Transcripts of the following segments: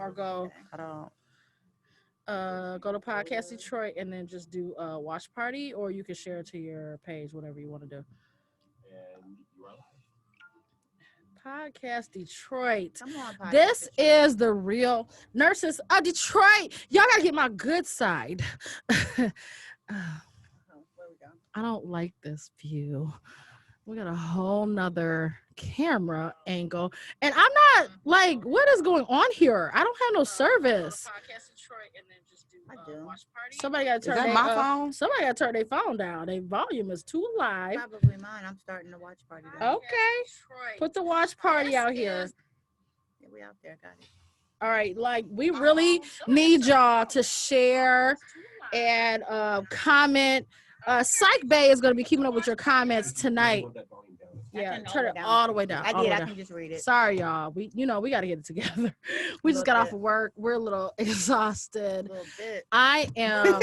or go I don't. go to Podcast Detroit and then just do a watch party, or you can share it to your page, whatever you want to do. Podcast Detroit. Come on, Podcast This Detroit. is the real nurses of Detroit. Y'all gotta get my good side. Where we go? I don't like this view. We got a whole nother camera angle. And I'm not like, what is going on here? I don't have no service. Podcast Detroit and then just do I do. watch party. Somebody gotta turn Is that their, my phone? Somebody gotta turn their phone down. Their volume is too live. Probably mine. I'm starting to watch party. Now. Okay. Put the watch party out here. Yeah, we out there. Got it. All right, like we really need y'all to share and comment. Psych Bay is going to be keeping up with your comments tonight. Yeah, turn it all the way down. I did. I can just read it. Sorry, y'all. We got to get it together. We just got off of work. We're a little exhausted. A little bit. I am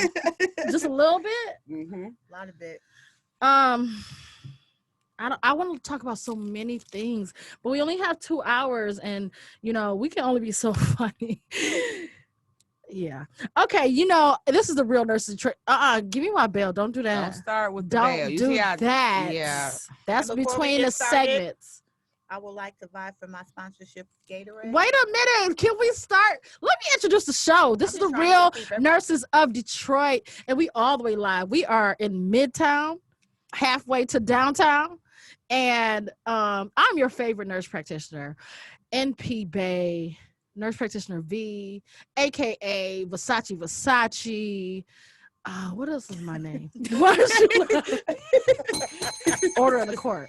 just a little bit. Mm-hmm. A lot of bit. I want to talk about so many things, but we only have 2 hours, and we can only be so funny. Yeah. Okay. This is the real nurses. Give me my bell. Don't do that. Don't start with the Don't bell. do that. Yeah. That's And before we between get the started, segments. I would like to vie for my sponsorship Gatorade. Wait a minute. Can we start? Let me introduce the show. This is the real nurses of Detroit, and we all the way live. We are in Midtown, halfway to downtown, and I'm your favorite nurse practitioner, NP Bay. Nurse practitioner V, aka Versace. What else is my name? Order of the court.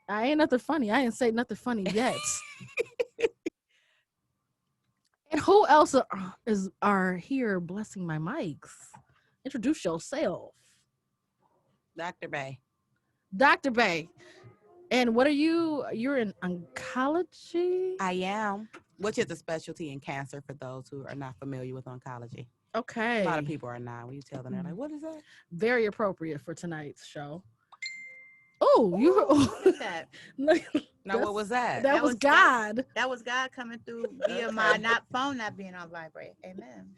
I ain't nothing funny. I ain't say nothing funny yet. And who else are here blessing my mics? Introduce yourself. Dr. Bay. Dr. Bay. And what are you? You're in oncology? I am, which is a specialty in cancer for those who are not familiar with oncology. Okay. A lot of people are not. When you tell them, they're like, what is that? Very appropriate for tonight's show. Oh, you Look at that. Now, what was that? That was God. That was God coming through via my phone not being on vibrate. Amen.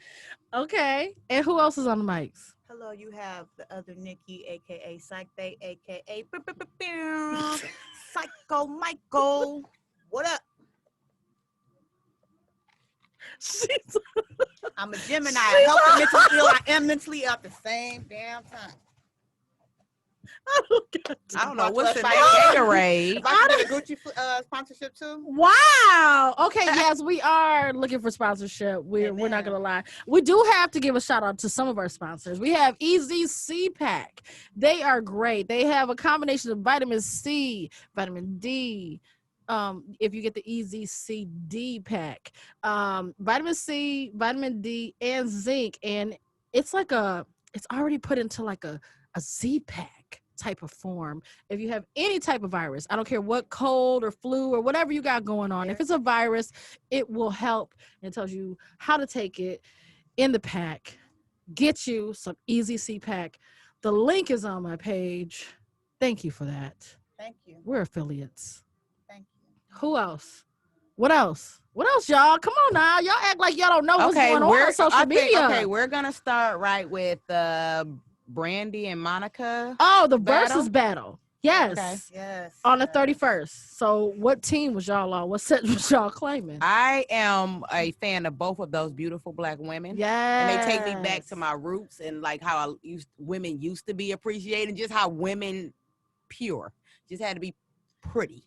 Okay. And who else is on the mics? Hello, you have the other Nikki, aka Psych Bay, aka Psycho Michael. What up? I'm a Gemini. I hope I'm mentally ill. I am mentally ill at the same damn time. I don't know what's in that Gatorade. If I get a Gucci sponsorship too. Wow. Okay. Yes, we are looking for sponsorship. We're not gonna lie. We do have to give a shout out to some of our sponsors. We have EZC Pack. They are great. They have a combination of vitamin C, vitamin D. If you get the EZCD pack, vitamin C, vitamin D, and zinc, and it's already put into like a Z pack type of form. If you have any type of virus, I don't care what cold or flu or whatever you got going on, if it's a virus, it will help. It tells you how to take it in the pack. Get you some EZC pack. The link is on my page. Thank you for that. Thank you. We're affiliates. Thank you. Who else? What else? What else, y'all? Come on now. Y'all act like y'all don't know what's going on social media. Okay, we're going to start right with Brandy and Monica. Oh, the versus battle. Yes. Okay. Yes. On the 31st. So what team was y'all on? What set was y'all claiming? I am a fan of both of those beautiful black women. Yeah. And they take me back to my roots and like how women used to be appreciated, just how women just had to be pretty.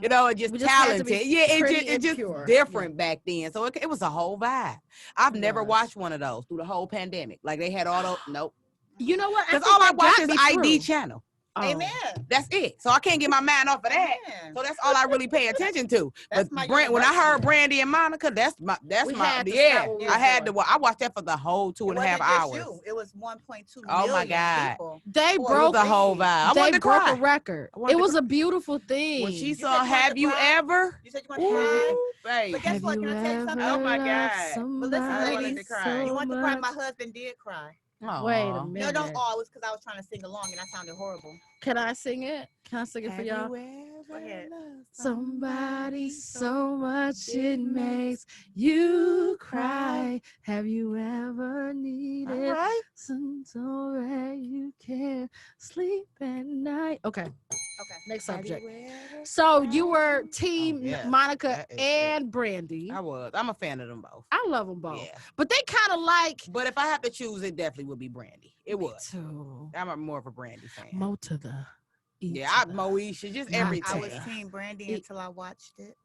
You know, just talented. Yeah, it just pure. Different back then. So it was a whole vibe. I've never watched one of those through the whole pandemic. Like they had all those. Nope. You know what? Because all I watch is ID channel. Oh. Amen. That's it. So I can't get my mind off of that. Amen. So that's all I really pay attention to. But when I heard Brandy and Monica, I had to. I watched that for the whole 2.5 hours. It was 1.2 oh million my God. people. They broke the whole vibe. They broke a record. It was a beautiful thing. When she saw "Have You Ever?" You said you wanted to cry. But guess what? Can I tell you something? Oh my God. But listen, ladies, you want to cry? My husband did cry. Wait a minute. No, don't all. It was because I was trying to sing along and I sounded horrible. Can I sing it? Can I sing it for y'all? Go ahead. Somebody so much it makes you cry. Have you ever needed somewhere you can sleep at night? Okay. Next subject. So you were team Monica and Brandy. I was. I'm a fan of them both. I love them both. Yeah. But they kind of like. But if I have to choose, it definitely would be Brandy. It would. Too. I'm more of a Brandy fan. Mo to the. Moesha, just everything. I was team Brandy until I watched it.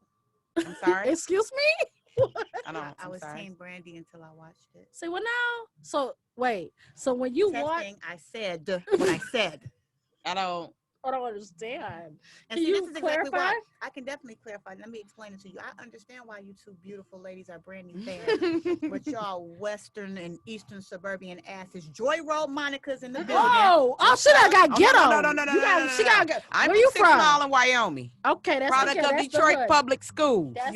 I'm sorry. Excuse me? I was team Brandy until I watched it. Say what now? So wait. So when you watch, I said what I said. I don't understand. And Can see, you this is exactly clarify? why. I can definitely clarify. Let me explain it to you. I understand why you two beautiful ladies are Brandy fans, but y'all Western and Eastern suburban asses. Joy Road Monica's in the building. Oh, shit! I got ghetto. No. She got get. I'm Where you from? 6 Mile from? in Wyoming. Okay, that's Product okay, of that's Detroit the hood. Public Schools. That's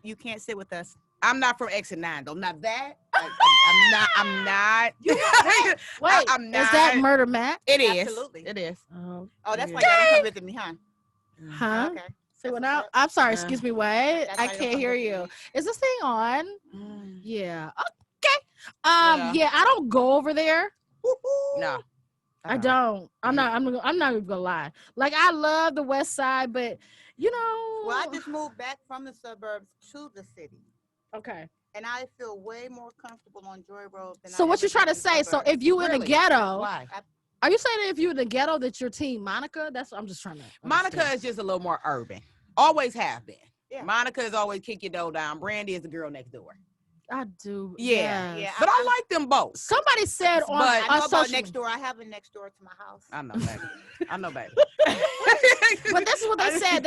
You can't sit with us. I'm not from Exit 9 though. Not that. I'm not. Wait, I'm not. Is that Murder Matt? It is. Absolutely. It is. Oh, that's why y'all don't come visit me, huh? Huh? Okay. So now, I'm sorry. Excuse me. What? That's I why you can't don't hear come you. visit Is this thing on? Yeah. Okay. Yeah. Yeah. I don't go over there. No. I don't. I'm not even gonna lie. Like I love the West Side, but you know. Well, I just moved back from the suburbs to the city. Okay. And I feel way more comfortable on Joy Road than So what you trying to say? So if you in the ghetto, Why? are you saying that if you in the ghetto that you're team Monica? That's what I'm just trying to Monica understand. is just a little more urban. Always have been. Yeah. Monica is always kick your door down. Brandy is the girl next door. I do. Yeah. Yes. But I like them both. Somebody said on, But- I know on about social next door. I have a next door to my house. I know, baby. I know, baby. But this is what they said.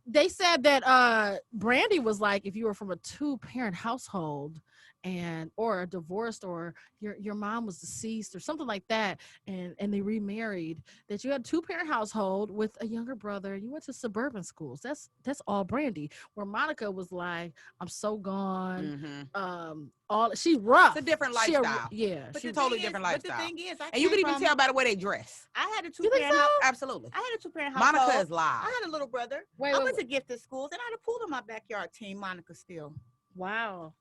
They said that Brandy was like, if you were from a 2-parent household or divorced, or your mom was deceased or something like that, and they remarried, that you had a 2-parent household with a younger brother, you went to suburban schools. That's all Brandy. Where Monica was like, I'm so gone. She's rough. It's a different lifestyle. But She's a the totally thing different is, lifestyle. But the thing is, And you can even tell by the way they dress. I had a You think 2-parent so? Absolutely. I had a 2-parent household. Monica is live. I had a little brother. Wait, I went to gifted schools, and I had a pool in my backyard. Team Monica still. Wow.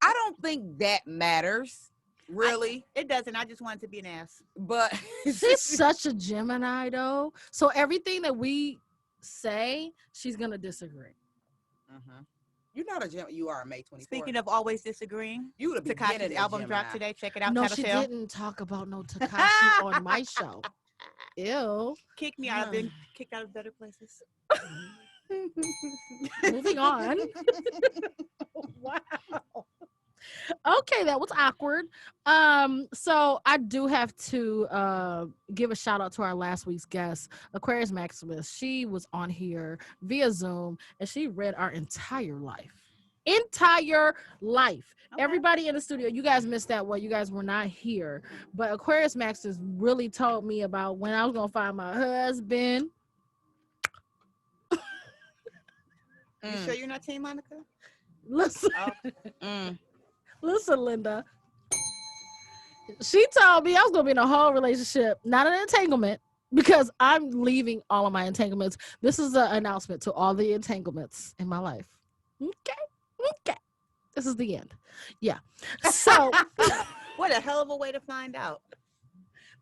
I don't think that matters, really. It doesn't. I just wanted to be an ass. But She's such a Gemini, though. So everything that we say, she's gonna disagree. You're not a Gemini. You are a May 24th. Speaking of always disagreeing, you would have Takashi's album dropped today. Check it out. No, Tattletale. she didn't talk about no Takashi on my show. Ew. Kick me out. I've been kicked out of better places. Moving on. Wow. Okay, that was awkward. So I do have to give a shout out to our last week's guest, Aquarius Maximus. She was on here via Zoom, and she read our entire life. Okay. Everybody in the studio, you guys missed that one. You guys were not here. But Aquarius Maximus really told me about when I was gonna find my husband. You sure you're not Team Monica? Listen. Listen, Linda. She told me I was gonna be in a whole relationship, not an entanglement, because I'm leaving all of my entanglements. This is an announcement to all the entanglements in my life. Okay. This is the end. Yeah. So what a hell of a way to find out.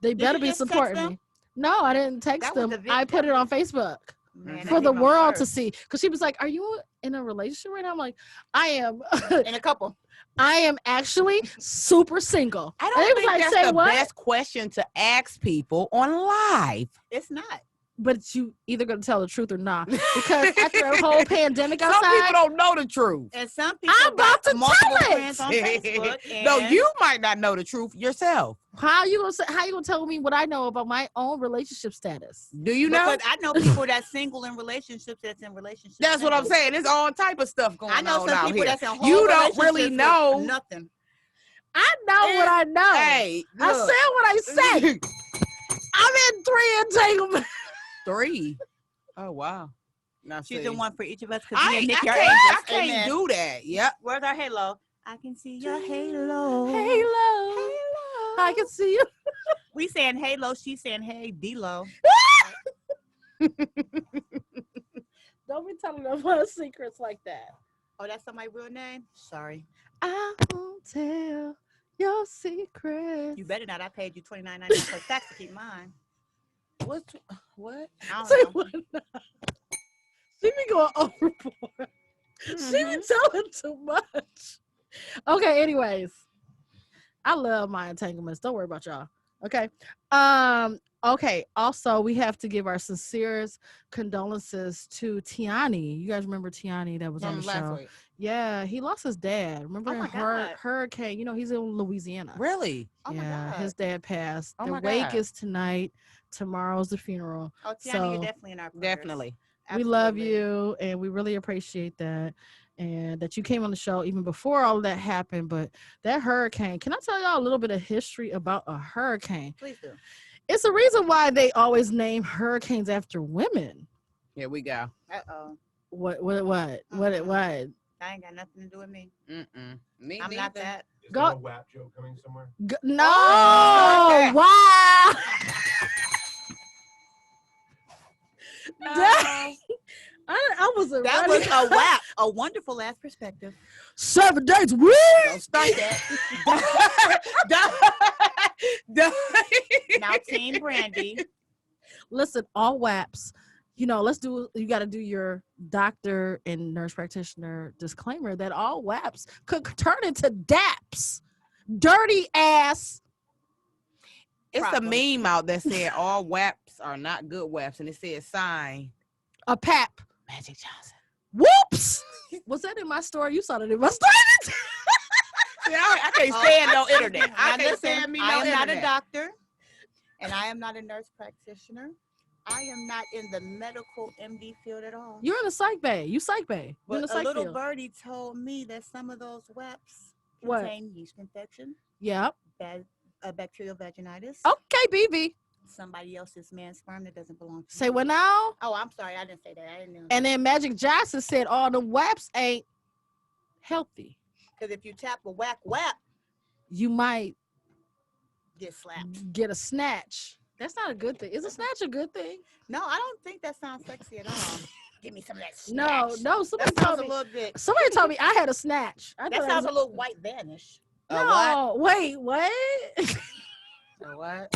They better you be just text supporting them? me. No, I didn't text That was them. the I put it on Facebook. Man, for that the hit my world to nerves. see. Because she was like, are you in a relationship right now? I'm like, I am. In a couple. I am actually super single. I And don't they was think like, that's say the what? best question to ask people on live. It's not. But you either gonna tell the truth or not. Because after a whole pandemic Some outside, people don't know the truth. And some people I'm about got to multiple tell it. friends on Facebook. And No, you might not know the truth yourself. how you gonna tell me what I know about my own relationship status? Do you know? Because I know people that's single in relationships that's in relationships. That's what I'm saying. There's all type of stuff going I know on some out people here. that's in whole You don't really relationships know. with nothing. I know what I know. Hey, I look. said what I said. I'm in 3 entanglements. 3. Oh wow. Now She's see. the one for each of us because me I and Nick are can't angels. do that. Yep. Where's our halo? I can see your halo. Halo. I can see you. We saying halo, she saying hey D-Lo. Don't be telling them my secrets like that. Oh, that's not my real name? Sorry. I won't tell your secrets. You better not. I paid you $29.99 for tax to keep mine. What? I Say don't know. what? She be going overboard. She be telling too much. Okay, anyways. I love my entanglements. Don't worry about y'all. Okay. Okay. Also, we have to give our sincerest condolences to Tiani. You guys remember Tiani that was on the show? Week. Yeah, he lost his dad. Remember Oh my God. hurricane? You know, he's in Louisiana. Really? Oh my Yeah, God. his dad passed. Oh The my wake God. is tonight. Tomorrow's the funeral. Oh, Tiana, So, you're definitely in our prayers. Definitely. we love Absolutely. you and we really appreciate that. And that you came on the show even before all of that happened. But that hurricane, can I tell y'all a little bit of history about a hurricane? Please do. It's the reason why they always name hurricanes after women. Here we go. Uh-oh. What? That ain't got nothing to do with me. Me I'm neither. not that. Is there a WAP joke coming somewhere? No! Oh, Wow! No. I wasn't That ready. was a WAP. A wonderful ass perspective. 7 days, woo! Don't start that. Now, Team Brandy. Listen, all WAPs. You know, you got to do your doctor and nurse practitioner disclaimer that all WAPs could turn into DAPs. Dirty ass. It's Problem. a meme out that said all WAPs are not good WAPs, and it said sign A PAP. Magic Johnson. Whoops. Was that in my story? You saw that in my story. See, I can't stand no internet. I Now, can't listen, stand me no I am internet. not a doctor, and I am not a nurse practitioner. I am not in the medical MD field at all. You're in the psych bay. You psych bay. You're in the But a psych little field. birdie told me that some of those WAPs What? contain yeast infection, Yep. bacterial vaginitis, Okay, BB. somebody else's man sperm that doesn't belong to Say you. what now? Oh, I'm sorry. I didn't say that. I didn't know. And then Magic Johnson said all the WAPs ain't healthy. Because if you tap a WAP, You might get slapped. get a snatch. That's not a good thing. Is a snatch a good thing? No, I don't think that sounds sexy at all. Give me some of that No, snatch. no. Somebody That sounds told a me. little bit. Somebody told me I had a snatch. I That thought sounds it a little white vanish. No, wait, what? A what?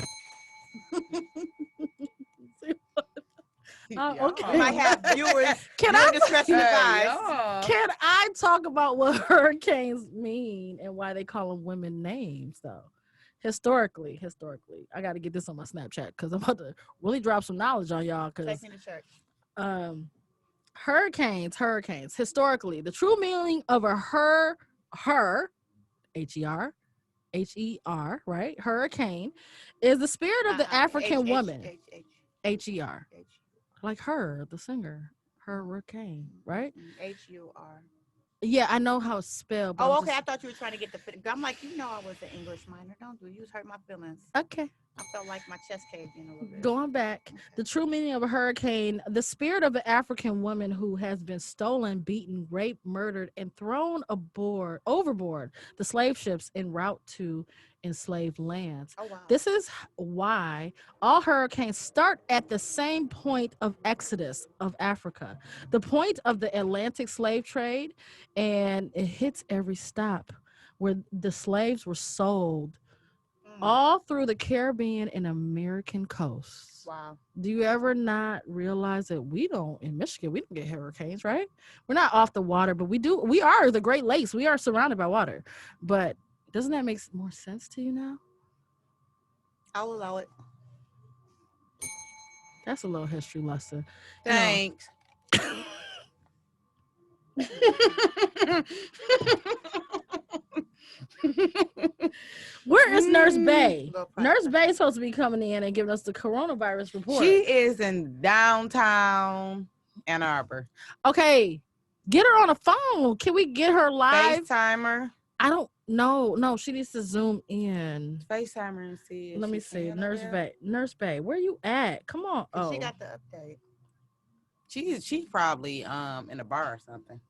Okay. You might have viewers. Can Your I discretion advised. Can I talk about what hurricanes mean and why they call them women names though? Historically, I got to get this on my Snapchat because I'm about to really drop some knowledge on y'all. Because Take me to church. hurricanes. Historically, the true meaning of a H-E-R, right? Hurricane is the spirit of the African woman. H-E-R. Like her, the singer. Hurricane, right? H-U-R. Yeah, I know how it's spelled. Oh, okay. I thought you were trying to get the. I'm like, you know, I was an English minor. Don't do. You hurt my feelings. Okay. I felt like my chest caved in a little bit. Going back, Okay. the true meaning of a hurricane, the spirit of the African woman who has been stolen, beaten, raped, murdered, and thrown overboard the slave ships en route to enslaved lands. Oh, wow. This is why all hurricanes start at the same point of exodus of Africa, the point of the Atlantic slave trade, and it hits every stop where the slaves were sold all through the Caribbean and American coasts. Wow. Do you ever not realize that in Michigan, we don't get hurricanes, right? We're not off the water, but we are the Great Lakes. We are surrounded by water. But doesn't that make more sense to you now? I'll allow it. That's a little history lesson. Thanks. Where is Nurse Bay? Little Nurse private. Bay is supposed to be coming in and giving us the coronavirus report. She is in downtown Ann Arbor. Okay, get her on a phone. Can we get her live? FaceTimer. I don't know. No, she needs to zoom in. FaceTimer and see. if Let me she's see. saying Nurse it. Bay. Nurse Bay, where you at? Come on. Oh, She got the update. She's probably in a bar or something.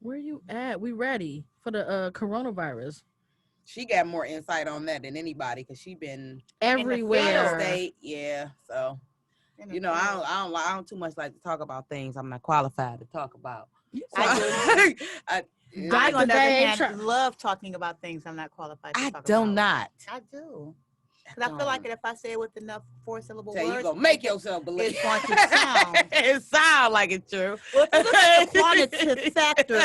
Where you at? We ready for the coronavirus? She got more insight on that than anybody because she been everywhere. state. Yeah, so I don't too much like to talk about things I'm not qualified to talk about. So, I on the other hand, Dave, love talking about things I'm not qualified to talk about. I do. Because I feel like if I say it with enough 4-syllable words, you gonna make yourself believe it's going to sound. It sound like it's true. Well, if you look at the quantitative factors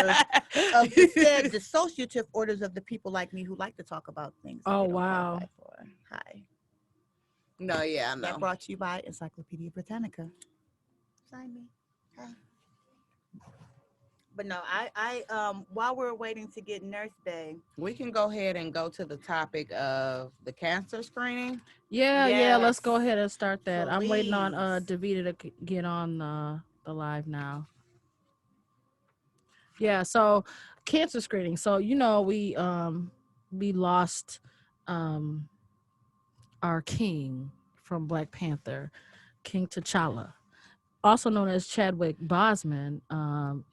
of the dissociative orders of the people like me who like to talk about things. Oh, wow. For. Hi. No, yeah, I know. That brought to you by Encyclopedia Britannica. Sign me. Hi. But no, I while we're waiting to get Nurse Bay, we can go ahead and go to the topic of the cancer screening. Yeah, let's go ahead and start that. Please. I'm waiting on Davita to get on the live now. Yeah, so cancer screening. So we lost our king from Black Panther, King T'Challa, also known as Chadwick Boseman.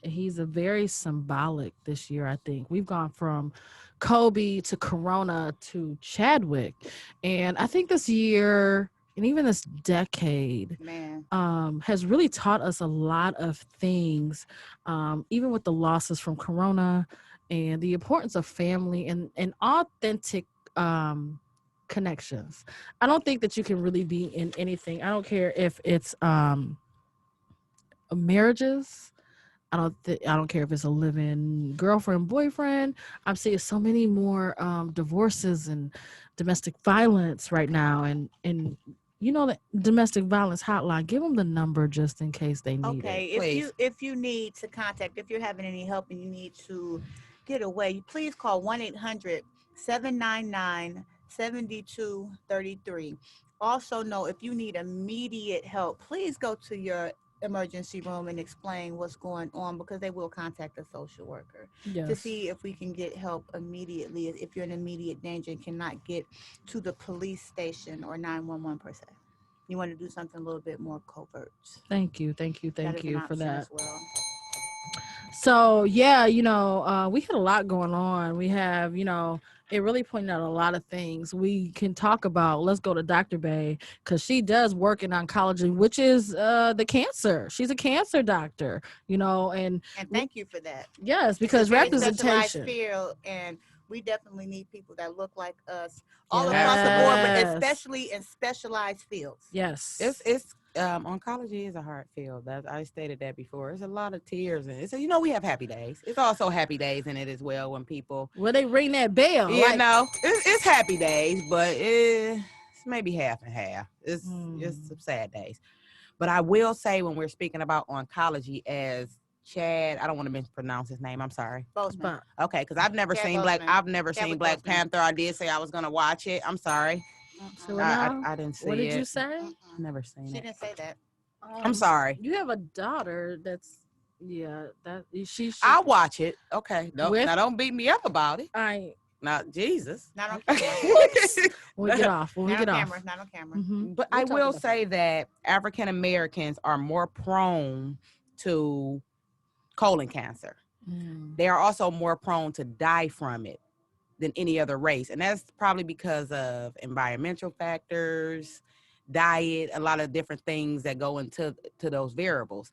He's a very symbolic this year. I think we've gone from Kobe to Corona to Chadwick, and I think this year and even this decade has really taught us a lot of things, even with the losses from Corona and the importance of family and authentic connections. I don't think that you can really be in anything. I don't care if it's marriages. I don't care if it's a living girlfriend, boyfriend. I'm seeing so many more divorces and domestic violence right now, and the domestic violence hotline. Give them the number just in case they need it. Okay, if you need to contact, if you're having any help and you need to get away, please call 1-800-799-7233. Also, if you need immediate help, please go to your emergency room and explain what's going on, because they will contact a social worker to see if we can get help immediately if you're in immediate danger and cannot get to the police station or 911 per se. You want to do something a little bit more covert. Thank you for that as well. So we had a lot going on. We have it really pointed out a lot of things we can talk about. Let's go to Dr. Bay, because she does work in oncology, which is the cancer. She's a cancer doctor, and thank you for that. Yes, because representation field, and we definitely need people that look like us all across the board, but especially in specialized fields. Yes, it's oncology is a hard field. I stated that before. There's a lot of tears in it. So we have happy days. It's also happy days in it as well when people they ring that bell. It's happy days, but it's maybe half and half. It's some sad days. But I will say, when we're speaking about oncology, as Chad, I don't want to mispronounce his name. I'm sorry. Boseman. Okay, because I've never seen Black Panther. I did say I was gonna watch it. I'm sorry. So I didn't see it. What did you say? Never seen it. She didn't say that. I'm sorry. You have a daughter that's I'll watch it. Okay. No, now don't beat me up about it. Not Jesus. Not on camera. When we get off. Not on camera. Mm-hmm. But I will say that African Americans are more prone to colon cancer. They are also more prone to die from it than any other race. And that's probably because of environmental factors, diet, a lot of different things that go into those variables.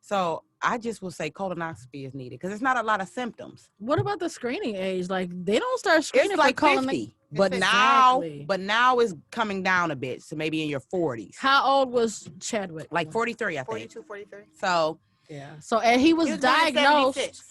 So I just will say colonoscopy is needed because it's not a lot of symptoms. What about the screening age? Like, they don't start screening it's like for 50, but now it's coming down a bit. So maybe in your 40s. How old was Chadwick? Like 43, I think. 42, 43. So yeah. So and he was diagnosed.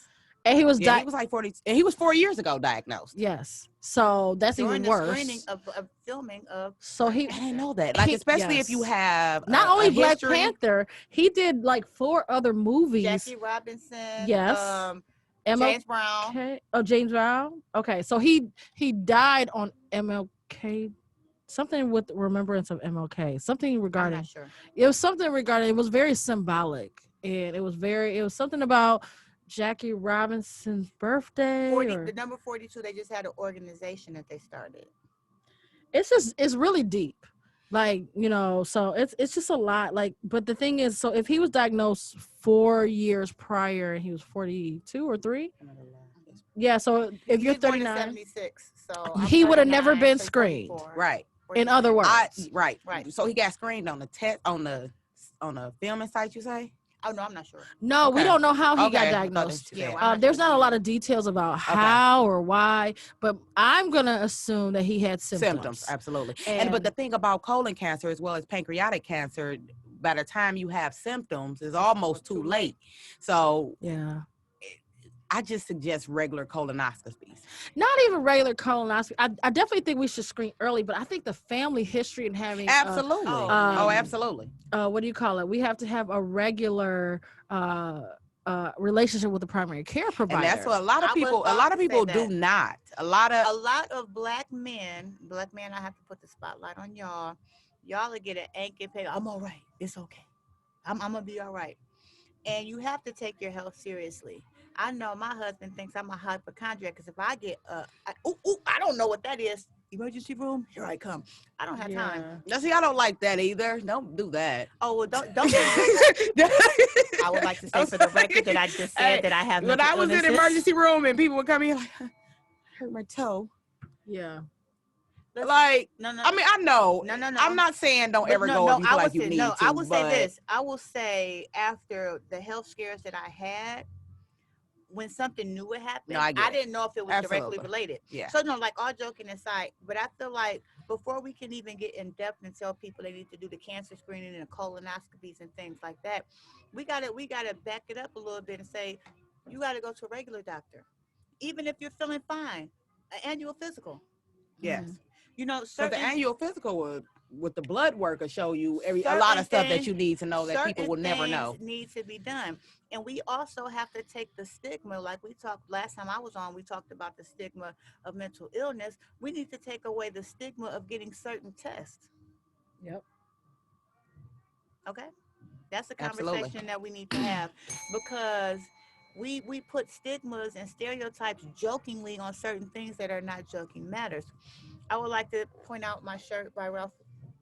And he was he was like 40, and he was 4 years ago diagnosed. Yes. So that's during even worse. Screening of filming of. So I didn't know that. Like, especially if you have not only Black Panther, he did like 4 other movies. Jackie Robinson. Yes. James Brown. Oh, James Brown. Okay, so he died on MLK. Something with remembrance of MLK. Something regarding. I'm not sure. It was something regarding. It was very symbolic, and it was something about Jackie Robinson's birthday. The number 42. They just had an organization that they started. It's really deep. Like, so it's just a lot. Like, but the thing is, so if he was diagnosed 4 years prior and he was 42 or 3, yeah. So if you're 39, 76, so he would have never 39, been so screened. 44. Right. In other words, right. So he got screened on the test on the filming site. You say? Oh no, I'm not sure. No, we don't know how he got I diagnosed. Yeah, there's not a lot of details about how or why, but I'm gonna assume that he had symptoms. Absolutely. But the thing about colon cancer as well as pancreatic cancer, by the time you have symptoms, is almost too late. So yeah. I just suggest regular colonoscopies. Not even regular colonoscopy. I definitely think we should screen early, but I think the family history and having absolutely. Absolutely. What do you call it? We have to have a regular relationship with the primary care provider. And that's what a lot of people do not. A lot of black men, I have to put the spotlight on y'all. Y'all will get an anchor pay. I'm all right. It's okay. I'm gonna be all right. And you have to take your health seriously. I know my husband thinks I'm a hypochondriac because if I get I don't know what that is. Emergency room, here I come. I don't have time. No, see, I don't like that either. Don't do that. Oh well, don't. I would like to say for the record that I just said that I have. When I was in the emergency room and people would come in like, I hurt my toe. Yeah. Like, no. I mean, I know. No. I'm not saying don't ever go if you feel like you need to. I will say this. I will say after the health scares that I had, when something new would happen, I didn't know if it was directly related. Yeah. So no, like all joking aside, but I feel like before we can even get in depth and tell people they need to do the cancer screening and the colonoscopies and things like that, we gotta back it up a little bit and say, you gotta go to a regular doctor, even if you're feeling fine, an annual physical. Yes. So the annual physical with the blood work will show you a lot of stuff that you need to know that people will never know. Needs to be done. And we also have to take the stigma, like we talked last time I was on, we talked about the stigma of mental illness. We need to take away the stigma of getting certain tests. Yep. Okay? That's a conversation that we need to have, because we put stigmas and stereotypes jokingly on certain things that are not joking matters. I would like to point out my shirt by Ralph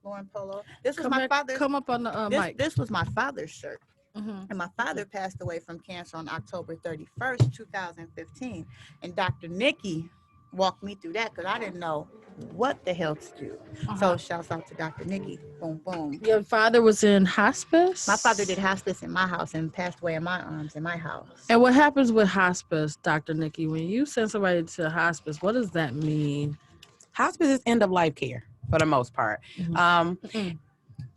Lauren Polo. This was my father's. Come up on the mic. This was my father's shirt. Mm-hmm. And my father passed away from cancer on October 31st, 2015. And Dr. Nikki walked me through that because I didn't know what the hell to do. So shouts out to Dr. Nikki. Boom, boom. Your father was in hospice? My father did hospice in my house and passed away in my arms in my house. And what happens with hospice, Dr. Nikki? When you send somebody to hospice, what does that mean? Hospice is end of life care for the most part. Mm-hmm.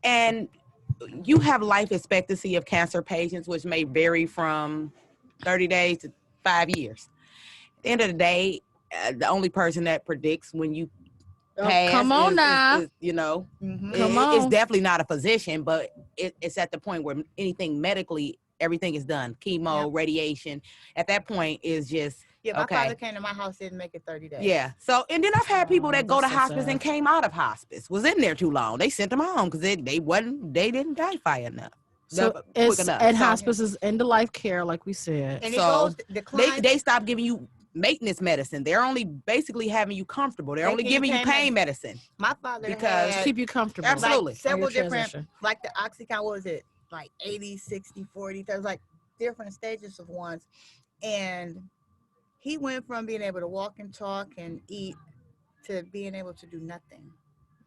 And you have life expectancy of cancer patients, which may vary from 30 days to 5 years. At the end of the day, the only person that predicts when you pass come on now. is it's definitely not a physician, but it's at the point where anything medically, everything is done. Chemo, radiation. At that point is just, my father came to my house, didn't make it 30 days. Yeah. So, and then I've had people that go to hospice and came out of hospice, was in there too long. They sent them home because they didn't die fast enough. So hospice is end of life care, like we said. And so they stop giving you maintenance medicine. They're only basically having you comfortable. They're only giving you pain medicine. My father to keep you comfortable. Absolutely. Like several different, like the Oxycontin, what was it? Like 80, 60, 40. There's like different stages of ones. And he went from being able to walk and talk and eat to being able to do nothing.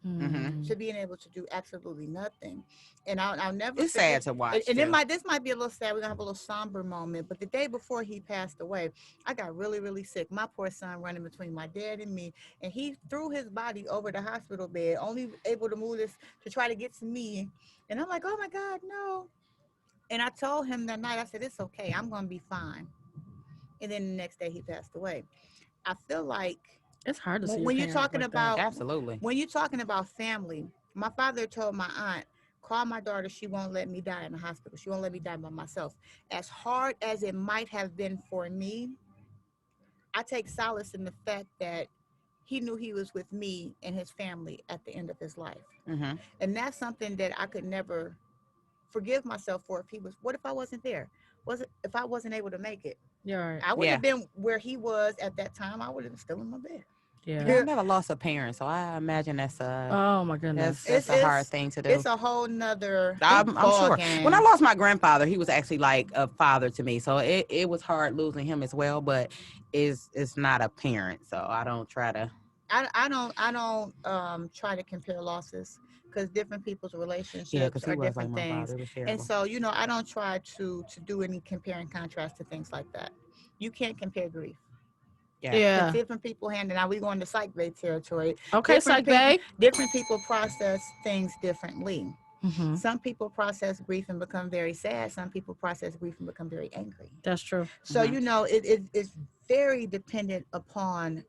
Mm-hmm. To being able to do absolutely nothing. And I'll never. It's sad to watch. And this might be a little sad. We're gonna have a little somber moment. But the day before he passed away, I got really, really sick. My poor son running between my dad and me, and he threw his body over the hospital bed, only able to move this to try to get to me. And I'm like, oh my God, no. And I told him that night, I said, it's okay. I'm gonna be fine. And then the next day he passed away. I feel like it's hard to see when you're talking about absolutely. When you're talking about family, my father told my aunt, call my daughter, she won't let me die in the hospital. She won't let me die by myself. As hard as it might have been for me, I take solace in the fact that he knew he was with me and his family at the end of his life. Mm-hmm. And that's something that I could never forgive myself for. What if I wasn't there? If I wasn't able to make it? Yeah, right. I would have been where he was at that time. I would have been still in my bed. Yeah. I never lost a parent, so I imagine that's Oh my goodness. that's a hard thing to do. It's a whole nother I'm sure. game. When I lost my grandfather, he was actually like a father to me, so it was hard losing him as well. But it's not a parent, so I don't try to. I don't try to compare losses because different people's relationships he are was different like my things. father. It was terrible. And so, I don't try to do any compare and contrast to things like that. You can't compare grief. Yeah. Because different people handle. Now we go into psych bay territory. Okay, psych bay. Different people process things differently. Mm-hmm. Some people process grief and become very sad. Some people process grief and become very angry. That's true. So it's very dependent upon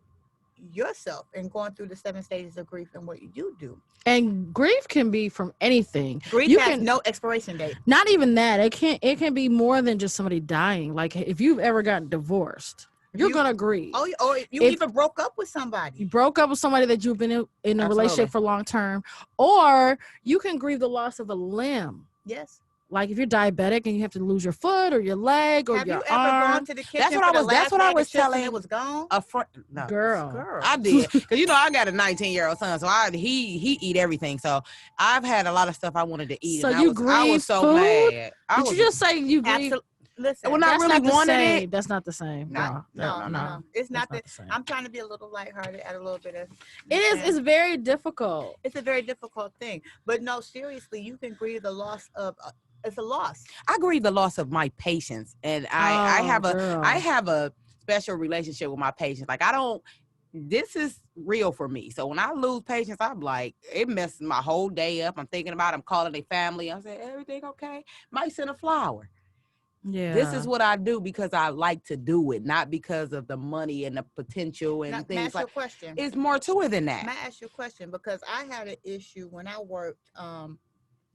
yourself and going through the 7 stages of grief and what you do. And grief can be from anything. Grief has no expiration date. Not even that. It can be more than just somebody dying. Like if you've ever gotten divorced, you're gonna grieve. Or you even broke up with somebody. You broke up with somebody that you've been in a relationship for long term, or you can grieve the loss of a limb. Yes. Like if you're diabetic and you have to lose your foot or your leg or your arm. Have you ever gone to the kitchen? That's what I was telling. It was gone. A friend, no. Girl, I did because I got a 19-year-old son, so he eat everything. So I've had a lot of stuff I wanted to eat. So and you grieve I was so food? mad. Did you just say you grieve? Listen, when I really wanted it, that's not the same. No. It's not the same. I'm trying to be a little lighthearted, add a little bit of. It's very difficult. It's a very difficult thing, but no, seriously, you can grieve the loss of. It's a loss. I grieve the loss of my patients, and I have a special relationship with my patients. Like this is real for me. So when I lose patients, I'm like, it messes my whole day up. I'm thinking about them, calling their family. I say, everything okay? Might send a flower. Yeah. This is what I do because I like to do it, not because of the money and the potential and things like that. Question. It's more to it than that. May I ask you a question? Because I had an issue when I worked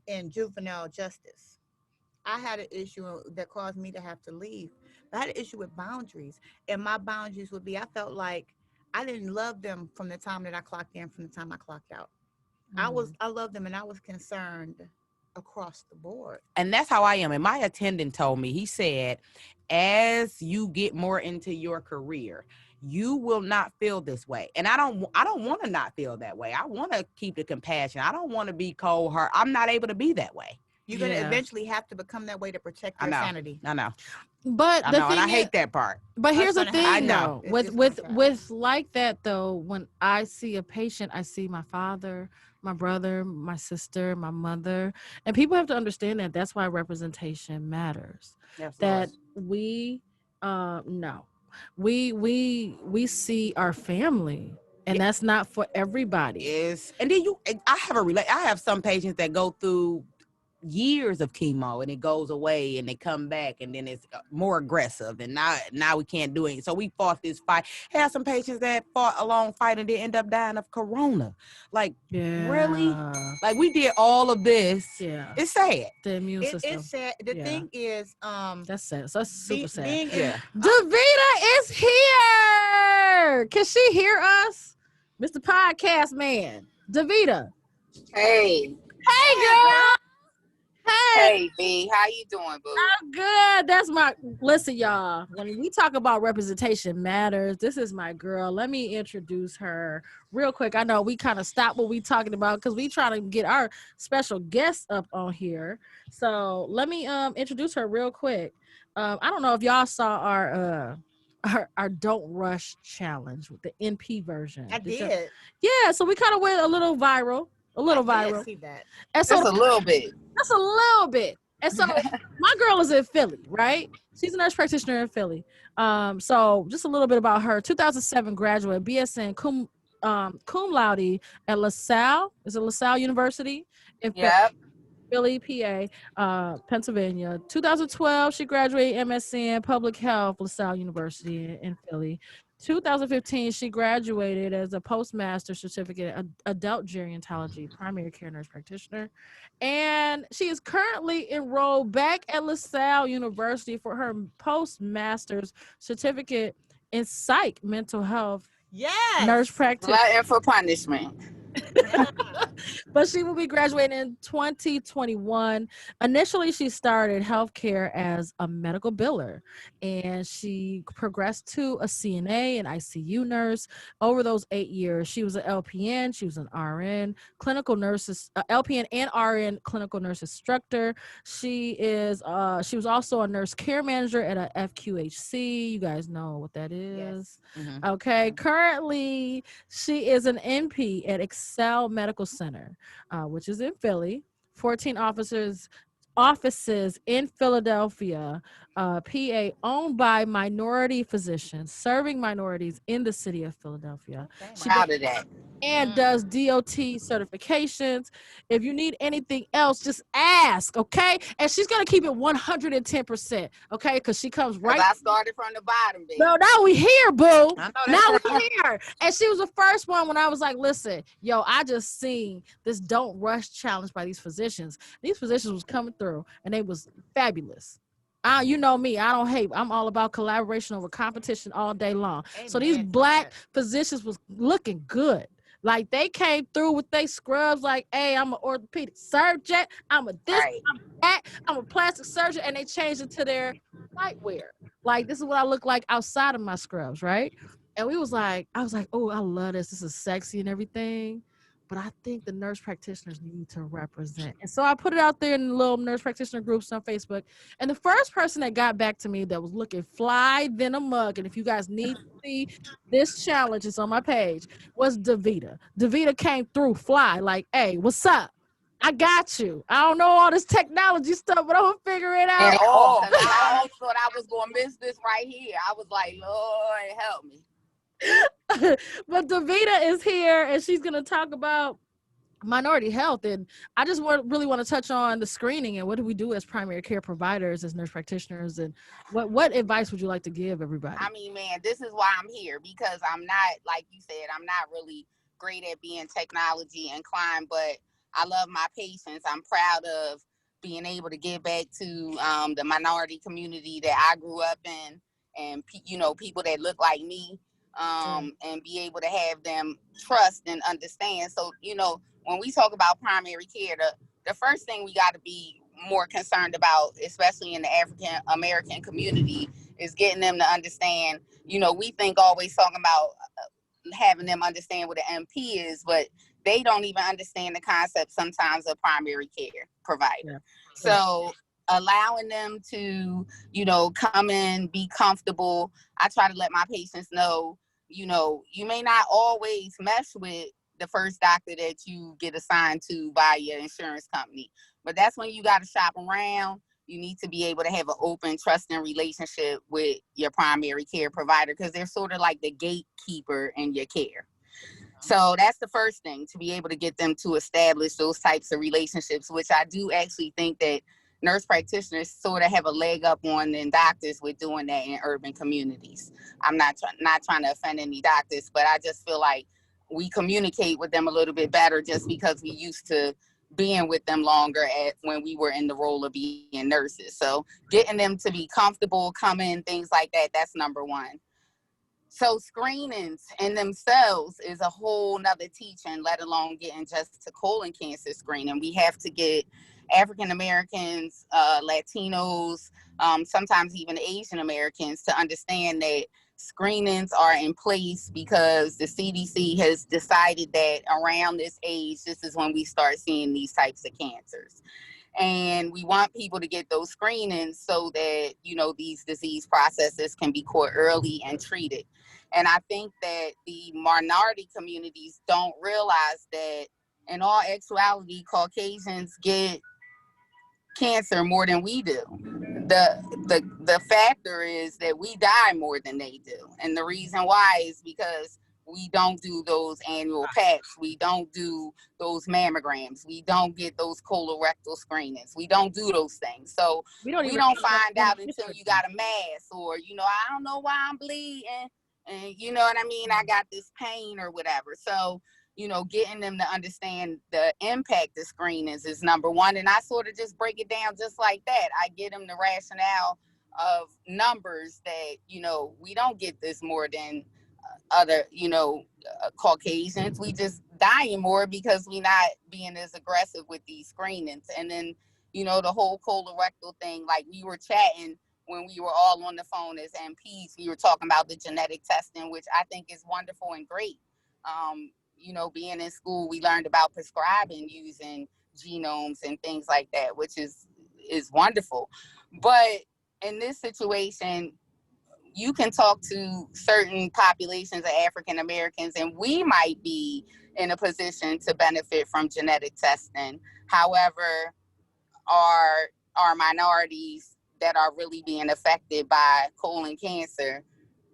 in juvenile justice. I had an issue that caused me to have to leave. I had an issue with boundaries. And my boundaries would be, I felt like I didn't love them from the time that I clocked in, from the time I clocked out. Mm-hmm. I loved them and I was concerned across the board. And that's how I am. And my attendant told me, he said, as you get more into your career, you will not feel this way. And I don't want to not feel that way. I want to keep the compassion. I don't want to be cold heart. I'm not able to be that way. You're going to eventually have to become that way to protect your sanity. I know. But I know, and I hate that part. But here's the thing, though. With like that, though, when I see a patient, I see my father, my brother, my sister, my mother. And people have to understand that that's why representation matters. Absolutely. That we see our family. And that's not for everybody. And then I have some patients that go through years of chemo and it goes away and they come back and then it's more aggressive and now we can't do it. So we fought this fight. Had some patients that fought a long fight and they end up dying of corona. Like, really? Like we did all of this. Yeah. It's sad. The immune system. It's sad. The thing is, that's sad. So that's super sad. Davita is here. Can she hear us? Mr. Podcast Man. Davita. Hey. Hey, girl. Hey, B, how you doing, boo? I'm good. Listen, y'all. When we talk about representation matters, this is my girl. Let me introduce her real quick. I know we kind of stopped what we talking about because we trying to get our special guest up on here. So let me introduce her real quick. I don't know if y'all saw our Don't Rush challenge with the NP version. I did. Yeah, so we kind of went a little viral. I did see that. And so Just a little bit. Just a little bit. And so my girl is in Philly, right? She's a nurse practitioner in Philly. So just a little bit about her. 2007 graduate, BSN cum laude at LaSalle. Is it LaSalle University? In Philly, PA, Pennsylvania. 2012, she graduated MSc in Public Health, LaSalle University in Philly. 2015, she graduated as a postmaster certificate in adult gerontology, primary care nurse practitioner. And she is currently enrolled back at LaSalle University for her postmaster's certificate in psych mental health. Yes. Nurse practitioner. Latin for punishment. But she will be graduating in 2021. Initially, she started healthcare as a medical biller, and she progressed to a CNA and ICU nurse. Over those 8 years, she was an LPN, she was an RN, clinical nurses, LPN and RN clinical nurse instructor. She was also a nurse care manager at a FQHC. You guys know what that is. Yes. Mhm. Okay. Currently, she is an NP at Excel Medical Center, which is in Philly. 14 offices in Philadelphia, PA, owned by minority physicians, serving minorities in the city of Philadelphia. Okay, She wow. Proud of that. and does DOT certifications. If you need anything else, just ask, okay? And she's gonna keep it 110%, okay? Because she comes Because right. I started from the bottom, baby. No, now we here, boo. I know Now that's we right. here. And she was the first one when I was like, listen, yo, I just seen this don't rush challenge by these physicians. These physicians was coming through and they was fabulous. You know me, I don't hate. I'm all about collaboration over competition all day long. So these Amen to black that. physicians was looking good. Like they came through with they scrubs, like, hey, I'm an orthopedic surgeon, I'm a this, Right. I'm that, I'm a plastic surgeon, and they changed it to their nightwear. Like, this is what I look like outside of my scrubs, right? And I was like, oh, I love this. This is sexy and everything. But I think the nurse practitioners need to represent. And so I put it out there in the little nurse practitioner groups on Facebook. And the first person that got back to me that was looking fly than a mug, and if you guys need to see this challenge, it's on my page, was Davita. Davita came through fly, like, hey, what's up? I got you. I don't know all this technology stuff, but I'm gonna figure it out. And all, because I almost thought I was going to miss this right here. I was like, Lord, help me. But Davita is here and she's going to talk about minority health. And I just really want to touch on the screening and what do we do as primary care providers, as nurse practitioners, and what advice would you like to give everybody? I mean, man, this is why I'm here, because I'm not, like you said, I'm not really great at being technology inclined, but I love my patients. I'm proud of being able to give back to the minority community that I grew up in, and people that look like me, and be able to have them trust and understand. So, when we talk about primary care, the first thing we got to be more concerned about, especially in the African American community, is getting them to understand. We think always talking about having them understand what an MP is, but they don't even understand the concept sometimes of primary care provider. Yeah. So allowing them to, come in, be comfortable. I try to let my patients know, you may not always mesh with the first doctor that you get assigned to by your insurance company, but that's when you got to shop around. You need to be able to have an open, trusting relationship with your primary care provider, because they're sort of like the gatekeeper in your care. So that's the first thing, to be able to get them to establish those types of relationships, which I do actually think that nurse practitioners sort of have a leg up on than doctors with doing that in urban communities. I'm not trying to offend any doctors, but I just feel like we communicate with them a little bit better just because we used to being with them longer when we were in the role of being nurses. So getting them to be comfortable, come in, things like that, that's number one. So screenings in themselves is a whole nother teaching, let alone getting just to colon cancer screening. We have to get African Americans, Latinos, sometimes even Asian Americans to understand that screenings are in place because the CDC has decided that around this age, this is when we start seeing these types of cancers. And we want people to get those screenings so that, these disease processes can be caught early and treated. And I think that the minority communities don't realize that in all actuality, Caucasians get cancer more than we do. The factor is that we die more than they do. And the reason why is because we don't do those annual packs. We don't do those mammograms. We don't get those colorectal screenings. We don't do those things. So we don't find out until you got a mass, or, I don't know why I'm bleeding. And you know what I mean? I got this pain or whatever. So, getting them to understand the impact of screenings is number one. And I sort of just break it down just like that. I get them the rationale of numbers that, we don't get this more than other, Caucasians. We just dying more because we not being as aggressive with these screenings. And then, the whole colorectal thing, like we were chatting when we were all on the phone as MPs, we were talking about the genetic testing, which I think is wonderful and great. Being in school, we learned about prescribing using genomes and things like that, which is wonderful. But in this situation, you can talk to certain populations of African Americans, and we might be in a position to benefit from genetic testing. However, our minorities that are really being affected by colon cancer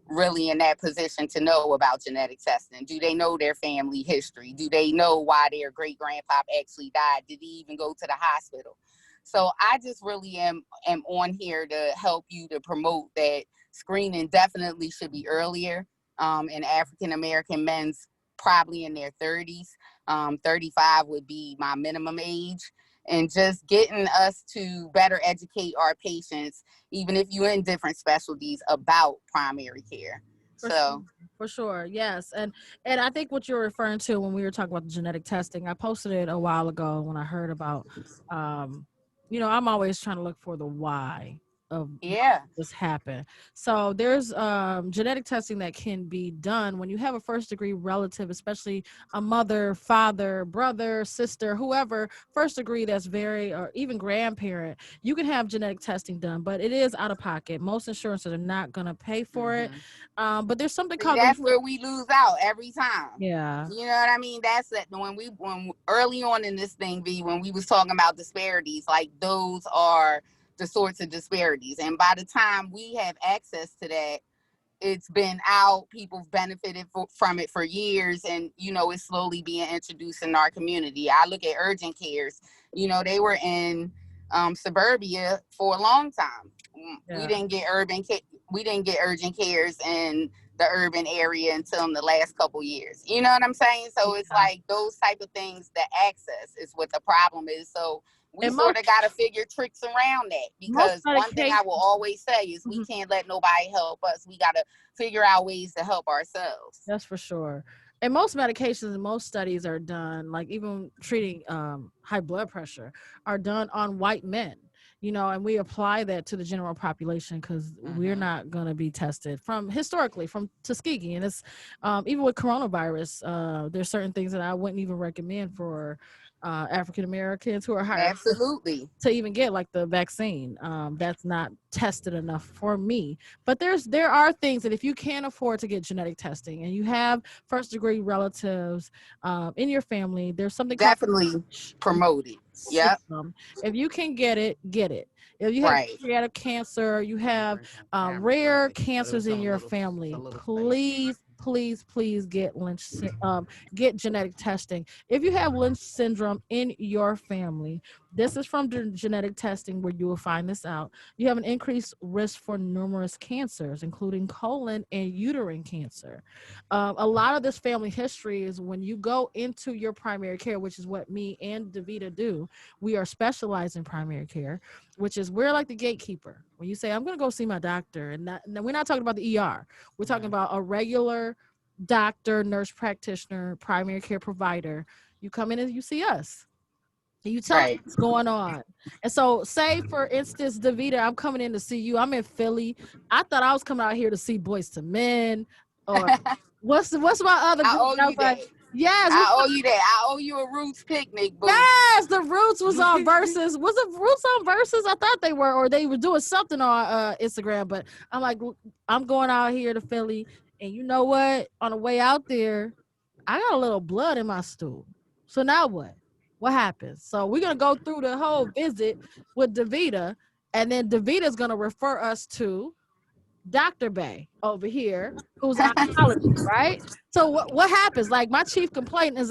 really in that position to know about genetic testing? Do they know their family history? Do they know why their great grandpop actually died? Did he even go to the hospital? So I just really am on here to help you to promote that screening definitely should be earlier. In African American men's probably in their 30s. 35 would be my minimum age. And just getting us to better educate our patients, even if you're in different specialties, about primary care. For sure, yes. And I think what you're referring to when we were talking about the genetic testing, I posted it a while ago when I heard about, I'm always trying to look for the why of this happen. So there's genetic testing that can be done when you have a first degree relative, especially a mother, father, brother, sister, whoever, first degree that's very, or even grandparent. You can have genetic testing done, but it is out of pocket. Most insurances are not going to pay for it. But there's something called that's where we lose out every time. Yeah. You know what I mean? That's it. When early on in this thing, when we was talking about disparities, like those are the sorts of disparities. And by the time we have access to that, it's been out. People benefited from it for years, and it's slowly being introduced in our community. I look at urgent cares. They were in suburbia for a long time. Yeah. We didn't get urgent cares in the urban area until in the last couple years. You know what I'm saying? So it's like those type of things. The access is what the problem is. So we sort of got to figure tricks around that, because one thing I will always say is we can't let nobody help us. We got to figure out ways to help ourselves. That's for sure. And most medications and most studies are done, like even treating high blood pressure, are done on white men. And we apply that to the general population because we're not going to be tested historically from Tuskegee. And it's even with coronavirus, there's certain things that I wouldn't even recommend for African Americans who are higher absolutely to even get, like the vaccine. That's not tested enough for me. But there are things that if you can't afford to get genetic testing and you have first degree relatives in your family, there's something definitely promoted. Yeah. If you can get it, get it. If you have pancreatic cancer, you have rare cancers in your family, please get genetic testing. If you have Lynch syndrome in your family, this is from genetic testing where you will find this out. You have an increased risk for numerous cancers, including colon and uterine cancer. A lot of this family history is when you go into your primary care, which is what me and Davita do. We are specialized in primary care, which is we're like the gatekeeper. When you say, I'm going to go see my doctor, and we're not talking about the ER. We're talking about a regular doctor, nurse practitioner, primary care provider. You come in and you see us. And you tell us what's going on. And so, say, for instance, Davita, I'm coming in to see you. I'm in Philly. I thought I was coming out here to see Boyz II Men. Or what's my other group? I owe you that. Yes. I owe you that. I owe you a Roots picnic, boo. Yes, the Roots was on Versus. Was it Roots on Versus? I thought they were, or they were doing something on Instagram. But I'm like, I'm going out here to Philly. And you know what? On the way out there, I got a little blood in my stool. So now what? What happens? So we're going to go through the whole visit with Davita, and then Davita's going to refer us to Dr. Bay over here, who's an oncologist, right? So what happens? Like, my chief complaint is,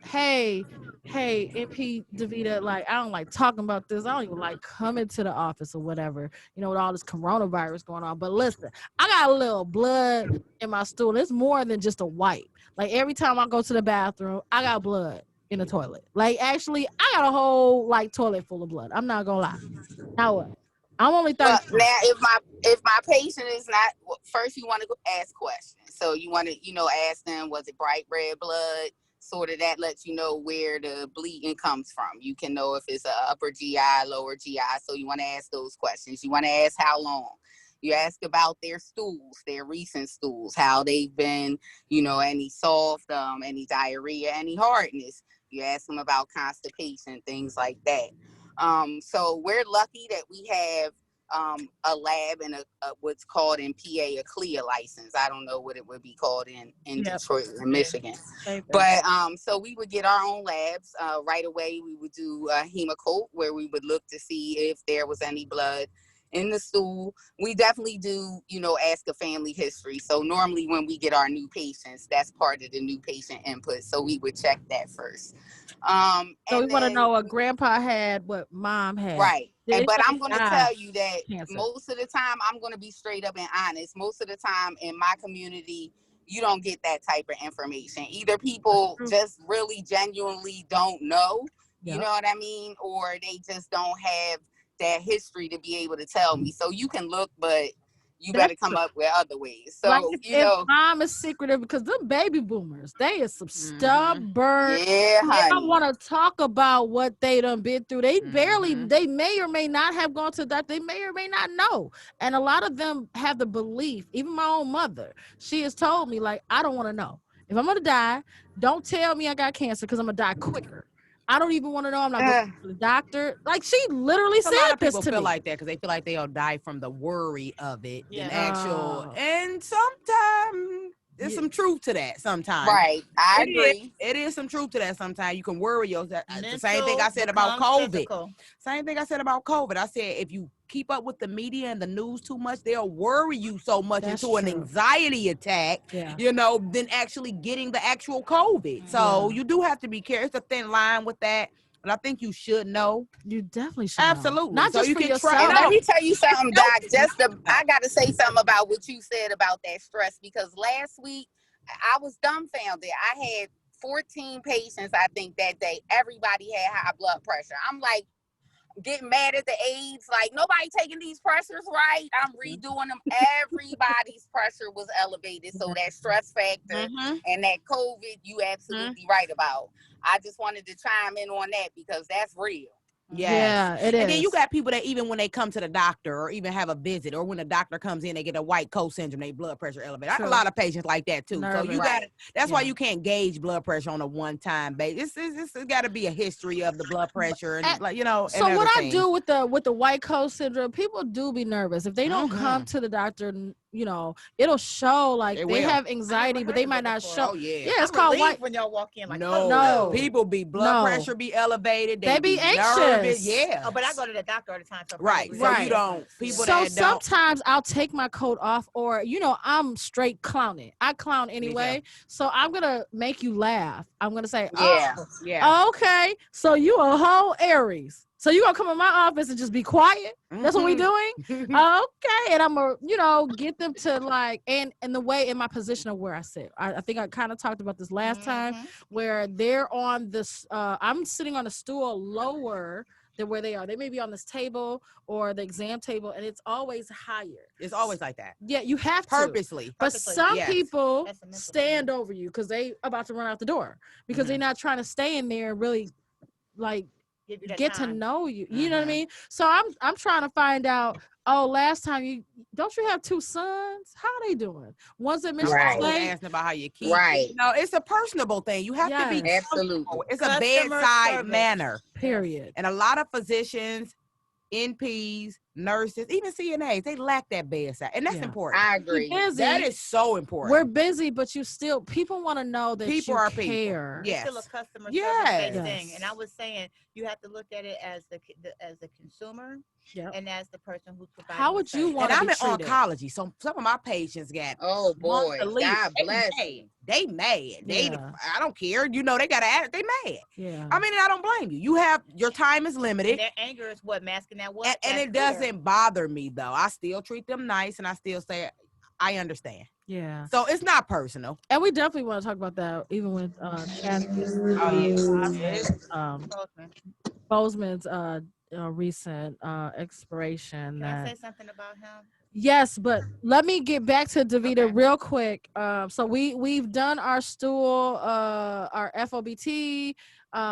hey, MP Davita, like, I don't like talking about this. I don't even like coming to the office or whatever, with all this coronavirus going on. But listen, I got a little blood in my stool. It's more than just a wipe. Like, every time I go to the bathroom, I got blood in the toilet. Like, actually, I got a whole, like, toilet full of blood. I'm not gonna lie. Now what? I'm only 30. Well, now if my patient is not, first you want to ask questions. So you want to ask them, was it bright red blood? Sort of that lets you know where the bleeding comes from. You can know if it's a upper GI, lower GI. So you want to ask those questions. You want to ask how long. You ask about their stools, their recent stools, how they've been, any soft, any diarrhea, any hardness. You ask them about constipation, things like that. So we're lucky that we have a lab and a what's called in PA a CLIA license. I don't know what it would be called in Detroit or Michigan. But so we would get our own labs right away. We would do a hemocoat where we would look to see if there was any blood in the stool. We definitely do, ask a family history. So normally when we get our new patients, that's part of the new patient input. So we would check that first. So we want to know what grandpa had, what mom had. Right. But I'm going to tell you that most of the time, I'm going to be straight up and honest. Most of the time in my community, you don't get that type of information. Either people just really genuinely don't know, you know what I mean? Or they just don't have that history to be able to tell me. So you can look, but you better come up with other ways. So, like if mom is secretive, because them baby boomers, they is some stubborn. Yeah, honey. They don't want to talk about what they done been through. They they may or may not have gone to the doctor. They may or may not know. And a lot of them have the belief, even my own mother, she has told me, like, I don't want to know. If I'm going to die, don't tell me I got cancer because I'm going to die quicker. I don't even want to know. I'm not going to the doctor. Like, she literally said this to me. A lot of people feel like that because they feel like they'll die from the worry of it than actual. And sometimes there's some truth to that sometimes. Right. I agree. It is some truth to that sometimes. You can worry yourself. The same thing I said about COVID. Physical. Same thing I said about COVID. I said if you keep up with the media and the news too much, they'll worry you so much into an anxiety attack, than actually getting the actual COVID. So you do have to be careful. It's a thin line with that. But I think you should know. You definitely should. Absolutely. Not so just you for can yourself. Let me tell you something, Doc. I got to say something about what you said about that stress, because last week I was dumbfounded. I had 14 patients, I think, that day. Everybody had high blood pressure. I'm like, getting mad at the aides, like, nobody taking these pressures right. I'm redoing them. Everybody's pressure was elevated. So that stress factor and that COVID, you absolutely right about. I just wanted to chime in on that because that's real. Yes. Yeah, it is. And then you got people that even when they come to the doctor or even have a visit or when the doctor comes in, they get a white coat syndrome, they blood pressure elevated. I have a lot of patients like that too. Nervous. So you got that's why you can't gauge blood pressure on a one-time basis. It's got to be a history of the blood pressure and So what I do with the white coat syndrome, people do be nervous if they don't come to the doctor. It'll show like they have anxiety, but they might not show. Oh yeah, it's called white. When y'all walk in, like no, people be blood pressure be elevated. They be anxious. Nervous. Yeah. Oh, but I go to the doctor all the time. So So you don't. People so sometimes I'll take my coat off, or I'm straight clowning. I clown anyway, so I'm gonna make you laugh. I'm gonna say, okay, so you a whole Aries. So you gonna come in my office and just be quiet? That's what we doing? Okay. And I'm gonna, get them to like, and the way in my position of where I sit. I think I kind of talked about this last time, where they're on this, I'm sitting on a stool lower than where they are. They may be on this table or the exam table, and it's always higher. It's always like that. Yeah, you have to. Purposely. But some people stand over you because they about to run out the door because they're not trying to stay in there and really like get to know you. You know what I mean? So I'm trying to find out. Oh, last time don't you have 2 sons? How are they doing? One's at Michigan State. Asking about how you keep. Right. No, it's a personable thing. You have to be absolutely. It's a bedside manner. Period. And a lot of physicians, NPs, nurses, even CNAs, they lack that bedside, and that's important. I agree. That is so important. We're busy, but people want to know that people are care. Yes. It's still a customer service thing, and I was saying you have to look at it as the consumer and as the person who's providing. How would you want? And I'm in treated? oncology, so some of my patients got boy, God bless. They mad. I don't care. They got to add. They mad. Yeah. I mean, I don't blame you. You have your time is limited. And their anger is what masking that what. And it doesn't bother me though. I still treat them nice, and I still say I understand. Yeah. So it's not personal. And we definitely want to talk about that, even with Bozeman's recent expiration. Can I say something about him? Yes, but let me get back to Davita real quick. So we've done our stool, our FOBT.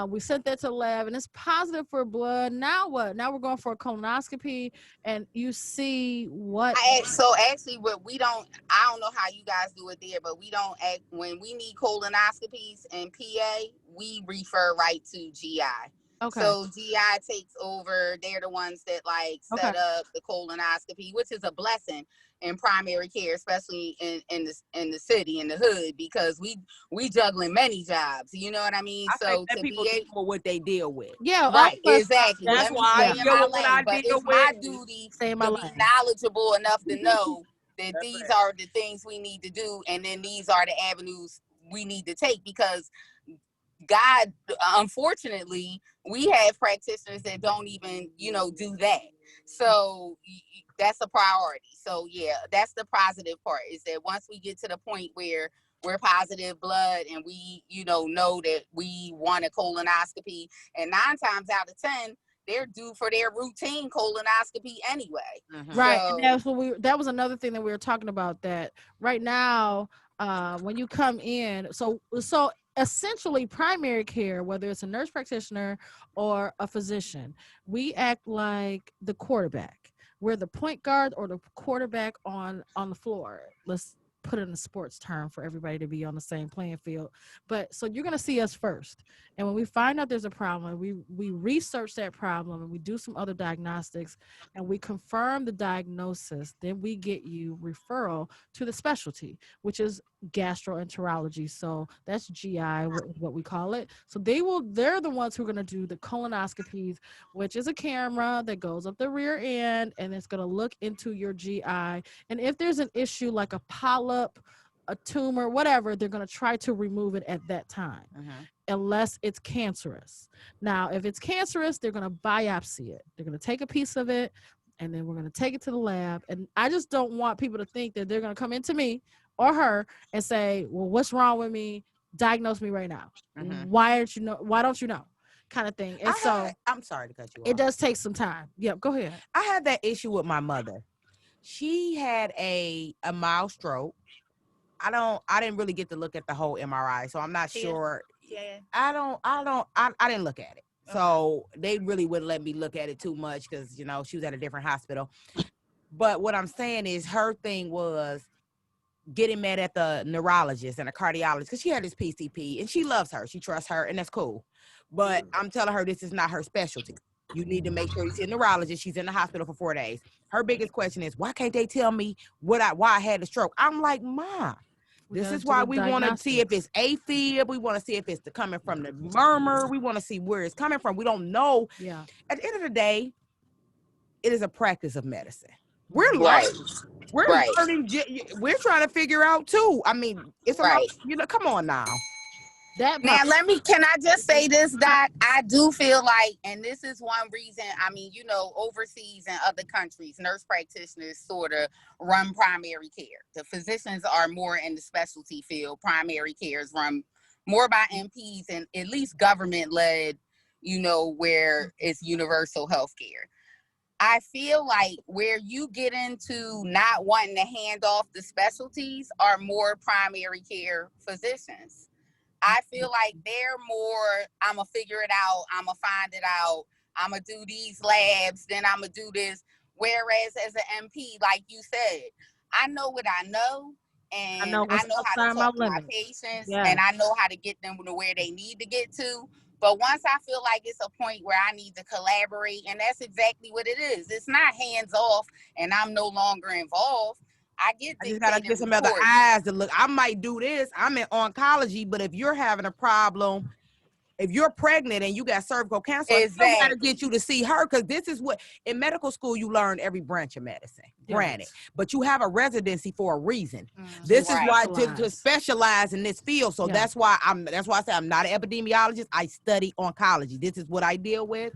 We sent that to the lab, and it's positive for blood. Now what? Now we're going for a colonoscopy, and you see what? So actually, I don't know how you guys do it there, but we don't act when we need colonoscopies in PA. We refer right to GI. Okay. So GI takes over. They're the ones that set up the colonoscopy, which is a blessing in primary care, especially in the city, in the hood, because we juggling many jobs. You know what I mean? So to people deal with what they deal with. Yeah, right, exactly. That's why I deal with what I but deal it's my with. duty to be knowledgeable enough to know that these are the things we need to do, and then these are the avenues we need to take, because God, unfortunately, we have practitioners that don't even, do that. So that's a priority. So yeah, that's the positive part, is that once we get to the point where we're positive blood and we, know that we want a colonoscopy, and 9 times out of 10, they're due for their routine colonoscopy anyway. Mm-hmm. Right. So, and that's what that was another thing that we were talking about, that right now, when you come in, so essentially primary care, whether it's a nurse practitioner or a physician, we act like the quarterback. We're the point guard or the quarterback on the floor. Let's put it in a sports term for everybody to be on the same playing field. But so you're going to see us first. And when we find out there's a problem, we research that problem and we do some other diagnostics and we confirm the diagnosis, then we get you referral to the specialty, which is gastroenterology. So that's GI, what we call it. So they're the ones who are going to do the colonoscopies, which is a camera that goes up the rear end and it's going to look into your GI. And if there's an issue like a polyp, a tumor, whatever, they're going to try to remove it at that time, unless it's cancerous. Now, if it's cancerous, they're going to biopsy it. They're going to take a piece of it, and then we're going to take it to the lab. And I just don't want people to think that they're going to come into me or her and say, well, what's wrong with me? Diagnose me right now. Why don't you know? Kind of thing. And I'm sorry to cut you off. It does take some time. Yep, go ahead. I had that issue with my mother. She had a mild stroke. I didn't really get to look at the whole MRI, so I'm not sure. Yeah. I didn't look at it. So they really wouldn't let me look at it too much because, she was at a different hospital. But what I'm saying is her thing was getting mad at the neurologist and the cardiologist because she had this PCP and she loves her. She trusts her and that's cool. But I'm telling her this is not her specialty. You need to make sure you see a neurologist. She's in the hospital for 4 days. Her biggest question is, why can't they tell me why I had the stroke? I'm like, Mom, this is why we want to see if it's AFib. We want to see if it's coming from the murmur. We want to see where it's coming from. We don't know. Yeah. At the end of the day, it is a practice of medicine. We're learning. We're learning. We're trying to figure out too. I mean, it's a lot, come on now. Can I just say this, Doc? I do feel like, and this is one reason, overseas in other countries, nurse practitioners sort of run primary care. The physicians are more in the specialty field. Primary care is run more by MPs and at least government-led, where it's universal health care. I feel like where you get into not wanting to hand off the specialties are more primary care physicians. I feel like they're more, I'm going to figure it out. I'm going to find it out. I'm going to do these labs. Then I'm going to do this. Whereas as an MP, like you said, I know what I know. And I know how to talk to my patients. And I know how to get them to where they need to get to. But once I feel like it's a point where I need to collaborate, and that's exactly what it is. It's not hands off and I'm no longer involved. I just gotta get some other eyes to look. I might do this. I'm in oncology, but if you're having a problem, if you're pregnant and you got cervical cancer, I gotta get you to see her, because this is what in medical school you learn every branch of medicine. Granted, but you have a residency for a reason. This is why to specialize in this field. So that's why I say I'm not an epidemiologist. I study oncology. This is what I deal with.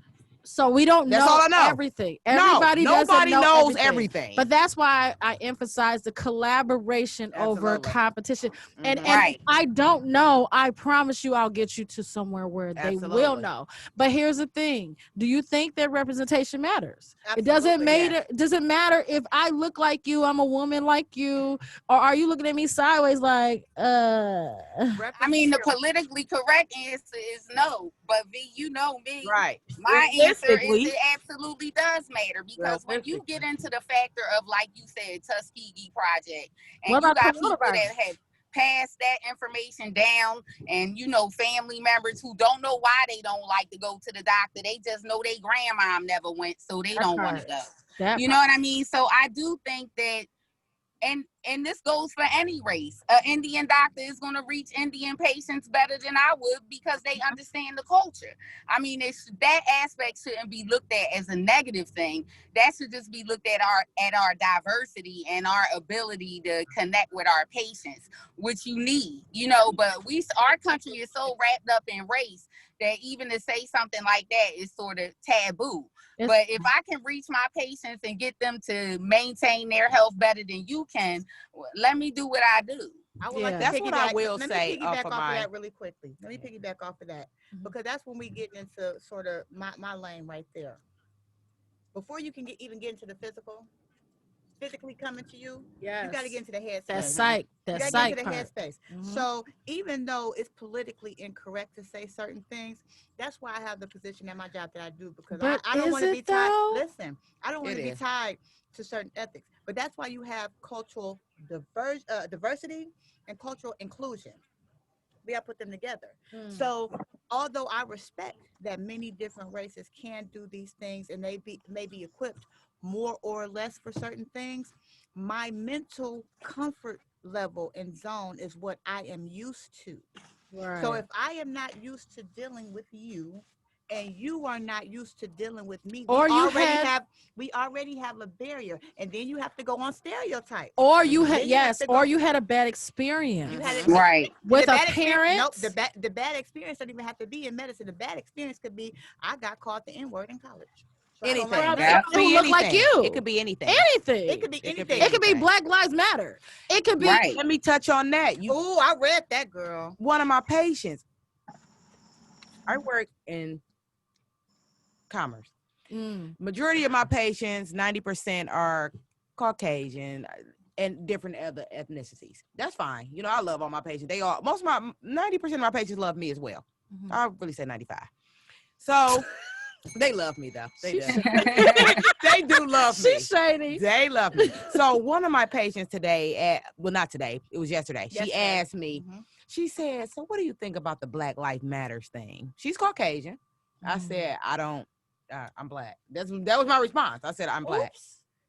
So we don't That's know, all I know. everything. Everybody nobody doesn't knows everything. But that's why I emphasize the collaboration over competition. And right. I don't know. I promise you I'll get you to somewhere where they will know. But here's the thing. Do you think that representation matters? It doesn't matter. Does it matter if I look like you, I'm a woman like you, or are you looking at me sideways like, I mean, the politically correct answer is no. But V, you know me. Right. My answer is it absolutely does matter, because when you get into the factor of, like you said, Tuskegee Project, and you got people that have passed that information down, and family members who don't know why they don't like to go to the doctor, they just know their grandma never went, so they don't want to go. You know what I mean? So I do think that, and this goes for any race. An Indian doctor is going to reach Indian patients better than I would, because they understand the culture. I mean, that aspect shouldn't be looked at as a negative thing. That should just be looked at our diversity and our ability to connect with our patients, which you need, but our country is so wrapped up in race that even to say something like that is sort of taboo. But if I can reach my patients and get them to maintain their health better than you can, let me do what I do. I would like to that's what I will say. Let me piggyback off of that really quickly. Let me piggyback off of that, because that's when we get into sort of my lane right there. Before you can even get into the physically coming to you, you got to get into the headspace. That's psych. That's psych. Get into the headspace. So even though it's politically incorrect to say certain things, that's why I have the position at my job that I do, because I don't want to be tied. Listen, I don't want to be tied to certain ethics, but that's why you have cultural diversity and cultural inclusion. We got to put them together. So although I respect that many different races can do these things and they may be equipped more or less for certain things, my mental comfort level and zone is what I am used to. Right. So if I am not used to dealing with you, and you are not used to dealing with me, we already have a barrier, and then you have to go on stereotypes. Or you had a bad experience. Right. With a parent. Nope, the bad experience doesn't even have to be in medicine. The bad experience could be, I got called the N-word in college. Anything. Who look like you. It could be anything. Anything. It could be anything. It could be Black Lives Matter. It could be. Right. Let me touch on that. Oh, I read that, girl. One of my patients. I work in commerce. Majority of my patients, 90% are Caucasian and different other ethnicities. That's fine. I love all my patients. 90% of my patients love me as well. I really say 95. So they love me though. They do. They do love me. She's shady. They love me. So one of my patients today, not today, it was yesterday. She asked me, she said, so what do you think about the Black Lives Matters thing? She's Caucasian. I said, I'm Black. That was my response. I said, I'm Black.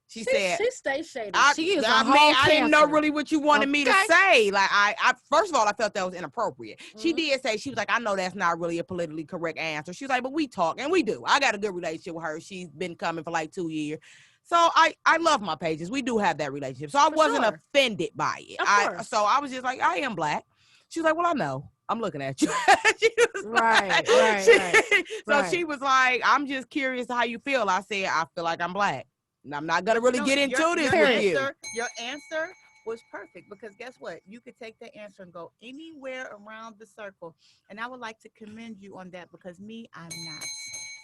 She said, she stays shady. I didn't know really what you wanted me to say. Like, I first of all, I felt that was inappropriate. She did say, she was like, I know that's not really a politically correct answer. She was like, but we talk, and we do. I got a good relationship with her. She's been coming for like 2 years. So I love my patients. We do have that relationship. So I wasn't offended by it. So I was just like, I am Black. She was like, well, I know. I'm looking at you. Right. She was like, I'm just curious how you feel. I said, I feel like I'm Black. And I'm not gonna really get into this with you. Your answer was perfect, because guess what? You could take that answer and go anywhere around the circle. And I would like to commend you on that, because I'm not.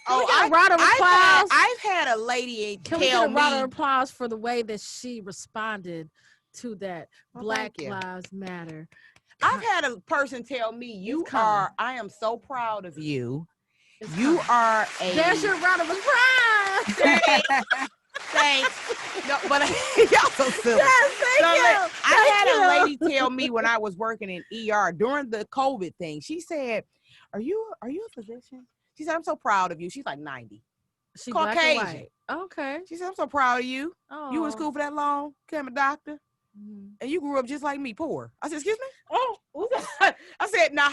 I've had a lady tell me. Can we get a round of applause for the way that she responded to that? Black Lives Matter. I've had a person tell me, I am so proud of you. You are There's your round of applause. Thanks. No, but y'all so silly. Yes, thank you. I had a lady tell me when I was working in ER during the COVID thing. She said, Are you a physician? She said, I'm so proud of you. She's like 90. She's Caucasian. Black and white. Okay. She said, I'm so proud of you. Oh. You in school for that long, became a doctor. And you grew up just like me, poor. I said, excuse me? Oh, I said, now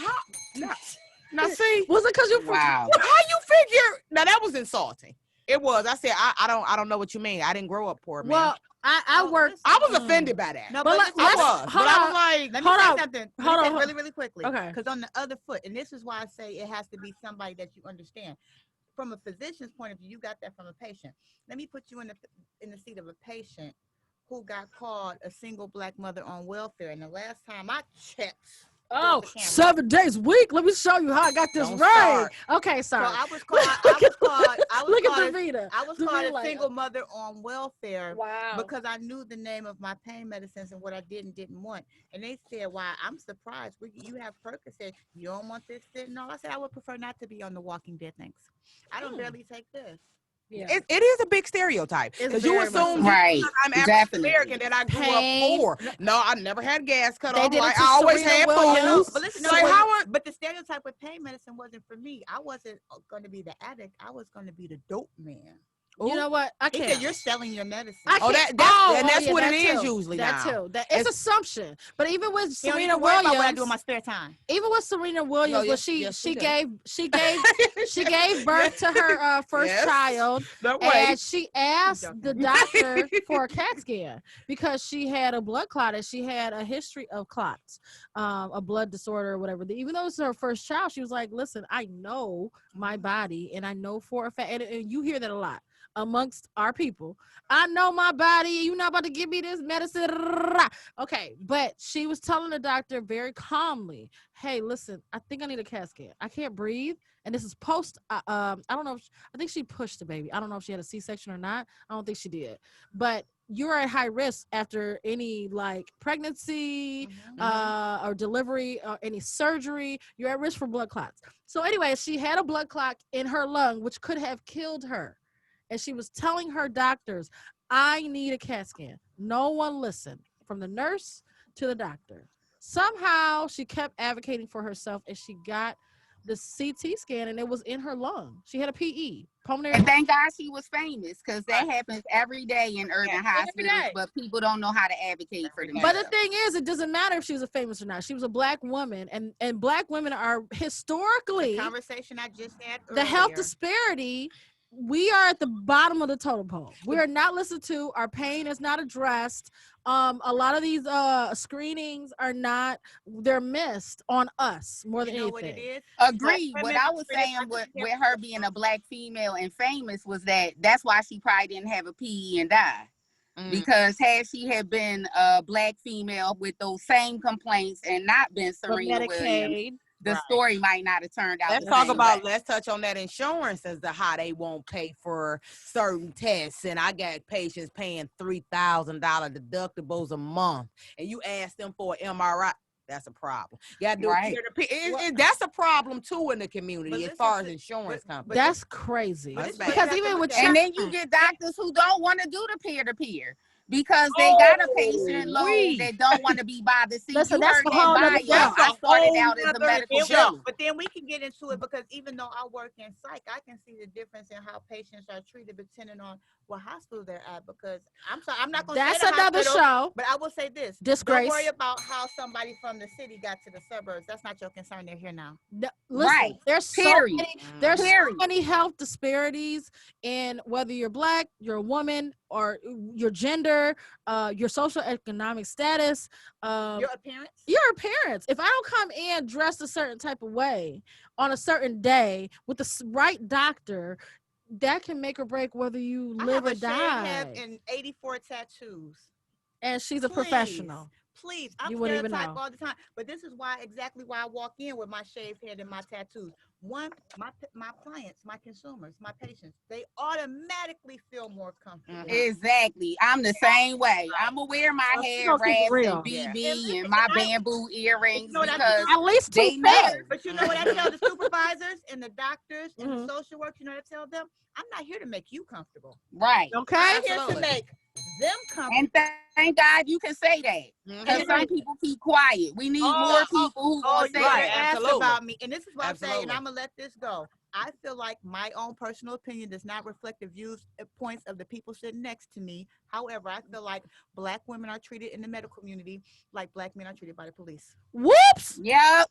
see. Was it because you wow. How you figure? Now that was insulting. It was. I said, I don't know what you mean. I didn't grow up poor, man. Well, I worked. I was offended by that. No, but I was like, let me say something. Hold on. Really, really quickly. Okay. Because on the other foot, and this is why I say it has to be somebody that you understand. from a physician's point of view, you got that from a patient. Let me put you in the seat of a patient who got called a single black mother on welfare. And the last time I checked, 7 days a week. Let me show you how I got this right. Okay, sorry. So I was called a single mother on welfare. Wow. Because I knew the name of my pain medicines and what I did and didn't want. And they said, "Why? I'm surprised. You have Percocet. You don't want this, no." I said, "I would prefer not to be on the Walking Dead. Thanks. I don't barely take this." Yeah. It is a big stereotype because you assume right. I'm African American that I grew up poor. No, I never had gas cut off. Like, I always had food. But listen, but the stereotype with pain medicine wasn't for me. I wasn't going to be the addict. I was going to be the dope man. You know what? I can't. You're selling your medicine. That's what it is usually. That too. It's assumption. But even with Serena Williams, Williams, what I do in my spare time. Even with Serena Williams, she gave birth to her first child, and she asked the doctor for a CAT scan because she had a blood clot and she had a history of clots, a blood disorder or whatever. Even though it was her first child, she was like, "Listen, I know my body, and I know for a fact," and you hear that a lot amongst our people. "I know my body. You're not about to give me this medicine." Okay, but she was telling the doctor very calmly, "Hey, listen, I think I need a CAT scan. I can't breathe, and this is post. I don't know. I think she pushed the baby. I don't know if she had a C-section or not. I don't think she did, but you're at high risk after any pregnancy or delivery or any surgery. You're at risk for blood clots." So anyway, she had a blood clot in her lung, which could have killed her. And she was telling her doctors, "I need a CAT scan." No one listened, from the nurse to the doctor. Somehow she kept advocating for herself, and she got the CT scan, and it was in her lung. She had a PE, pulmonary. And thank God she was famous, because that happens every day in urban hospitals, but people don't know how to advocate for them. But the thing is, it doesn't matter if she was famous or not. She was a black woman, and black women are historically, the conversation I just had earlier, the health disparity. We are at the bottom of the totem pole. We are not listened to. Our pain is not addressed. A lot of these screenings they're missed on us more than anything. What it is? Agreed. What I was saying with her being a black female and famous was that's why she probably didn't have a PE and die. Because had she had been a black female with those same complaints and not been Serena Williams, the story might not have turned out. Let's touch on that insurance as to how they won't pay for certain tests. And I got patients paying $3,000 deductibles a month, and you ask them for an MRI. That's a problem. You got to do peer-to-peer. That's a problem too in the community as far as insurance companies. That's crazy. Because even with and then you get doctors who don't want to do the peer-to-peer. Because they got a patient load that don't want to be bothered. See, listen, that's a whole other I started out as a medical show. But then we can get into it because even though I work in psych, I can see the difference in how patients are treated depending on what hospital they're at. Because I'm sorry, I'm not going to say that's another show. But I will say this: disgrace. Don't worry about how somebody from the city got to the suburbs. That's not your concern. They're here now. Listen, there's so many health disparities in whether you're black, you're a woman, or your gender, your social economic status, your appearance. If I don't come in dressed a certain type of way on a certain day with the right doctor, that can make or break whether you live or die. I have and 84 tattoos. And she's a professional. Please, I'm stereotyped all the time. But this is exactly why I walk in with my shaved head and my tattoos. One, my clients, my consumers, my patients, they automatically feel more comfortable. Exactly. I'm the same way. I'm gonna wear my hair wraps and BB and my bamboo earrings because at least they know. But you know what I tell the supervisors and the doctors and the social work, you know what I tell them? I'm not here to make you comfortable. Right. Okay. I'm here to make them comfortable. And thank God you can say that. Because some people keep quiet. We need more people who will say that. Ask about me. And this is what I'm saying, and I'm going to let this go. I feel like my own personal opinion does not reflect the views and points of the people sitting next to me. However, I feel like black women are treated in the medical community like black men are treated by the police. Whoops. Yep.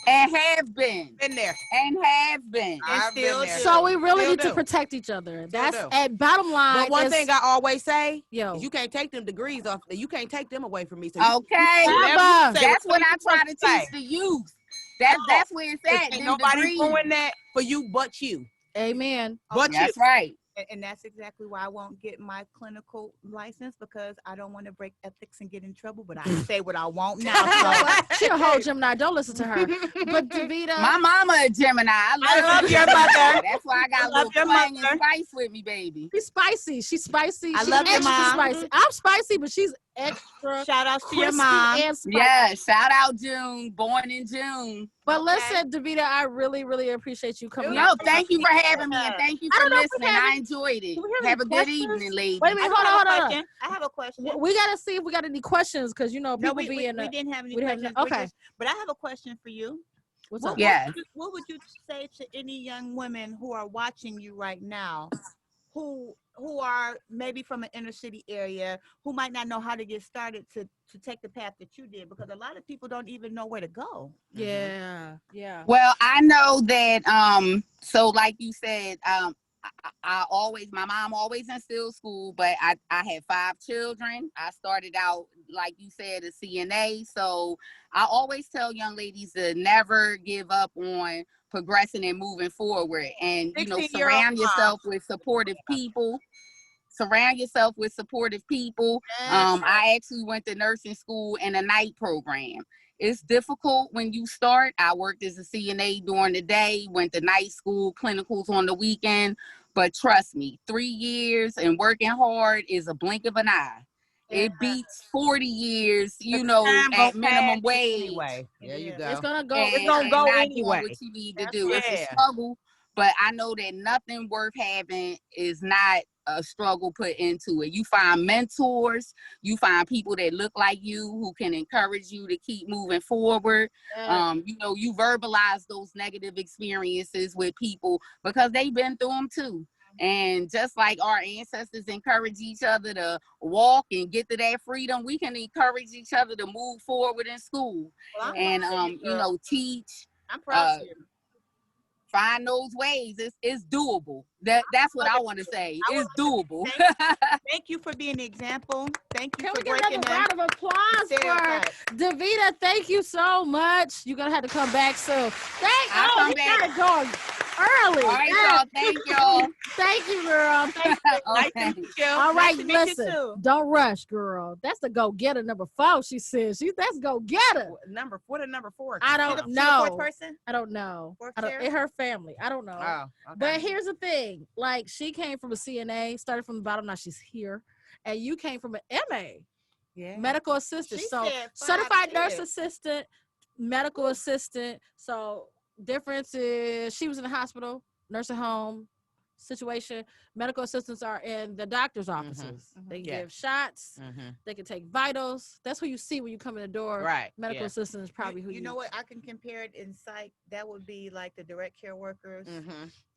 And have been. Been there. And have been. And still. So we really need to protect each other. That's at bottom line. But one thing I always say, yo, you can't take them degrees off. You can't take them away from me. So okay. That's what I try to teach the youth. That's where it's at. Ain't nobody doing that for you but you. Amen. But that's right. And that's exactly why I won't get my clinical license, because I don't want to break ethics and get in trouble. But I can say what I want now. So. She a whole Gemini. Don't listen to her. But Davita, My mama a Gemini. I love your mother. That's why I got a little twang and spice with me, baby. she's spicy. She's spicy. I She's love your extra mom. spicy. I'm spicy, but she's extra. Shout out to your crispy mom. and spicy. Yeah, shout out June, born in June. But Okay. listen, Davita, I really, really appreciate you coming No, out. thank you for having me and thank you I for don't know if we listening. have I enjoyed it. do we have Have any a good questions? evening, ladies. Wait a minute, hold on. I have a question. We gotta see if we got any questions, because No, people we be in the. didn't have any we questions. didn't have- okay. But I have a question for you. What's up? Yeah. What would you say to any young women who are watching you right now, who are maybe from an inner city area, who might not know how to get started to take the path that you did? Because a lot of people don't even know where to go. Yeah, yeah. Well, I know that so like you said, my mom always instilled school, but I had 5 children. I started out, like you said, a CNA. So I always tell young ladies to never give up on progressing and moving forward, and surround yourself with supportive people. Surround yourself with supportive people. I actually went to nursing school in a night program. It's difficult when you start. I worked as a CNA during the day, went to night school, clinicals on the weekend. But trust me, 3 years and working hard is a blink of an eye. It beats 40 years, at minimum wage. Anyway, there you go. It's gonna go. It's gonna go not anyway. doing what you need to That's do. It's a struggle, but I know that nothing worth having is not a struggle put into it. You find mentors, you find people that look like you who can encourage you to keep moving forward. You verbalize those negative experiences with people because they've been through them too. And just like our ancestors encourage each other to walk and get to that freedom, we can encourage each other to move forward in school and teach. I'm proud of you. Find those ways. It's doable. That's what I want to say. It's doable. Thank you for being the example. Thank you Can for we get breaking another round of applause for Davita? Thank you so much. You're gonna have to come back soon. I'll come back. Gotta go early. All right, y'all. Thank y'all. Thank you, girl. All right, listen. Don't rush, girl. That's the go-getter number 4. She says that's go-getter. Number 4. I don't know. Fourth person? I don't know. Fourth In her family. I don't know. Oh, okay. But here's the thing. Like, she came from a CNA, started from the bottom. Now she's here. And you came from an MA, medical assistant. So certified nurse assistant, medical assistant. So difference is she was in the hospital, nursing home situation. Medical assistants are in the doctor's offices. They give shots. They can take vitals. That's who you see when you come in the door. Right. Medical assistant is probably who you know what? I can compare it in psych. That would be like the direct care workers.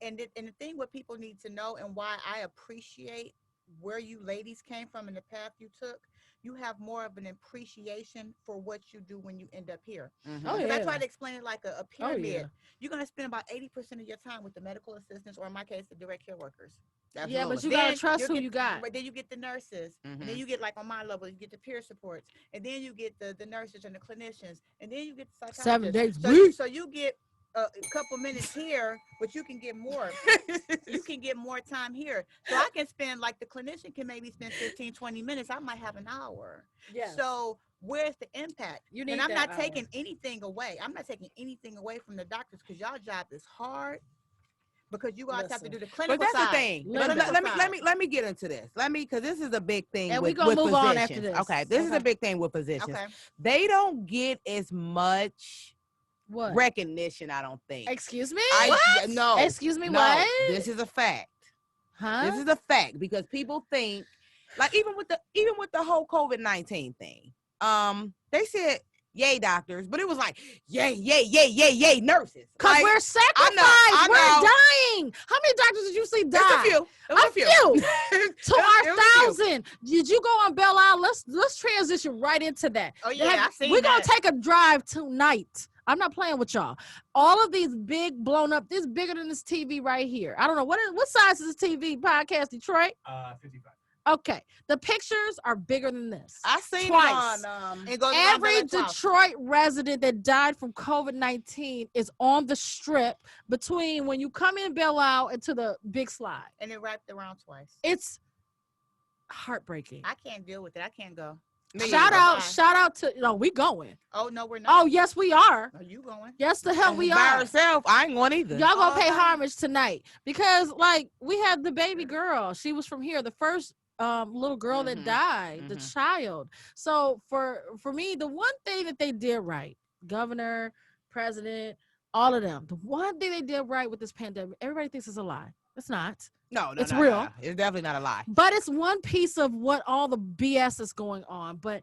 And the thing what people need to know, and why I appreciate where you ladies came from and the path you took, you have more of an appreciation for what you do when you end up here. I try to explain it like a pyramid. You're going to spend about 80% of your time with the medical assistants, or in my case, the direct care workers. Absolutely. Yeah, but you got to trust who you got. But then you get the nurses, and then you get, like on my level, you get the peer supports, and then you get the nurses and the clinicians, and then you get the psychologists. 7 days a week. So you get a couple minutes here, but you can get more. You can get more time here. So I can spend, like the clinician can maybe spend 15, 20 minutes. I might have an hour. Yeah. So where's the impact? And I'm not taking anything away. I'm not taking anything away from the doctors, because y'all job is hard. Because you guys have to do the clinical side. But that's side. the thing. Let me get into this. Because this is a big thing. And we're gonna move physicians. on after this. Okay, this is a big thing with physicians. Okay. They don't get as much recognition, I don't think. Excuse me? No. Excuse me, no, what? This is a fact. Huh? This is a fact, because people think, like, even with the whole COVID-19 thing, they said yay doctors, but it was like yay nurses. Because like, we're sacrificed. We're dying. How many doctors did you see die? It was a few. To our 1,000. Did you go on Belle Isle? Let's transition right into that. Oh yeah, we're gonna take a drive tonight. I'm not playing with y'all. All of these big blown up, this bigger than this TV right here. I don't know what size is this TV, Podcast Detroit? 55. Okay, the pictures are bigger than this. I seen Twice. it on. Every Detroit resident that died from COVID-19 is on the strip between when you come in Belle Isle and to the big slide. And it wrapped around twice. It's heartbreaking. I can't deal with it. I can't go. Shout out to we going. Oh no, we're not. Oh yes, we are. Are you going? Yes, the hell we by are. herself. I ain't going either. Y'all gonna pay homage tonight because like we had the baby girl. She was from here. The first little girl that died, the child. So for me, the one thing that they did right, governor, president, all of them, the one thing they did right with this pandemic, everybody thinks it's a lie. It's not. No, it's real. No. It's definitely not a lie. But it's one piece of what all the BS is going on. But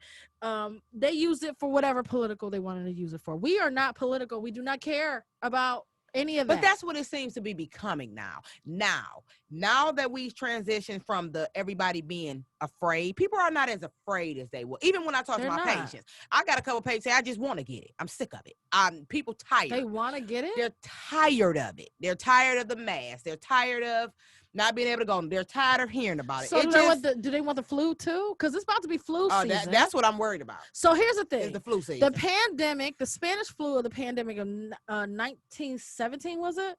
they used it for whatever political they wanted to use it for. We are not political. We do not care about any of that. But that's what it seems to be becoming now. Now that we've transitioned from the everybody being afraid, people are not as afraid as they were. Even when I talk to my patients, I got a couple patients say, I just want to get it. I'm sick of it. People tired. They want to get it? They're tired of it. They're tired of the mask. They're tired of not being able to go. They're tired of hearing about it. So do they want the flu too? Because it's about to be flu season. That's what I'm worried about. So here's the thing. It's the flu season. The pandemic, the Spanish flu of the pandemic of 1917, was it?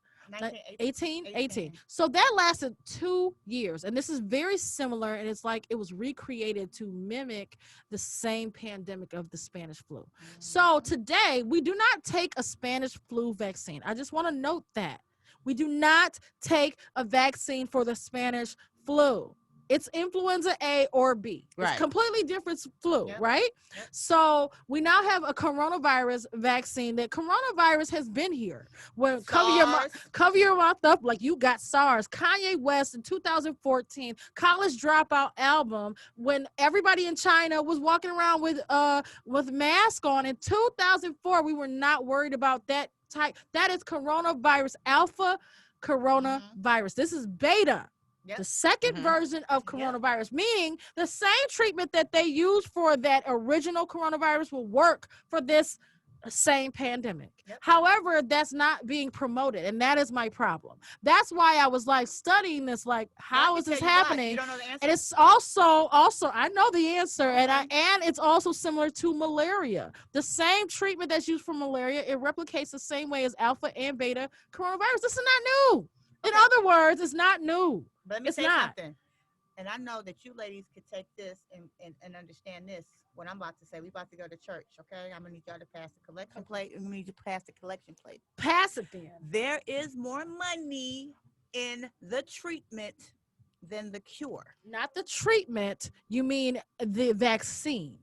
18. So that lasted 2 years. And this is very similar. And it's like it was recreated to mimic the same pandemic of the Spanish flu. So today, we do not take a Spanish flu vaccine. I just want to note that. We do not take a vaccine for the Spanish flu. It's influenza A or B. It's completely different flu, right? Yep. So we now have a coronavirus vaccine. That coronavirus has been here. When cover your mouth up like you got SARS. Kanye West in 2014, College Dropout album, when everybody in China was walking around with masks on. In 2004, we were not worried about that type. That is coronavirus, alpha coronavirus. This is beta. Yep. The second version of coronavirus, meaning the same treatment that they used for that original coronavirus will work for this same pandemic. Yep. However, that's not being promoted, and that is my problem. That's why I was like studying this, like how is this happening? You don't know the answer. And it's also I know the answer, and it's also similar to malaria. The same treatment that's used for malaria, it replicates the same way as alpha and beta coronavirus. This is not new. In other words, it's not new. But let me say something. And I know that you ladies could take this and understand this. What I'm about to say, we about to go to church, okay? I'm gonna need y'all to pass the collection plate. I'm gonna need you to pass the collection plate. Pass it then. There is more money in the treatment than the cure. Not the treatment. You mean the vaccine?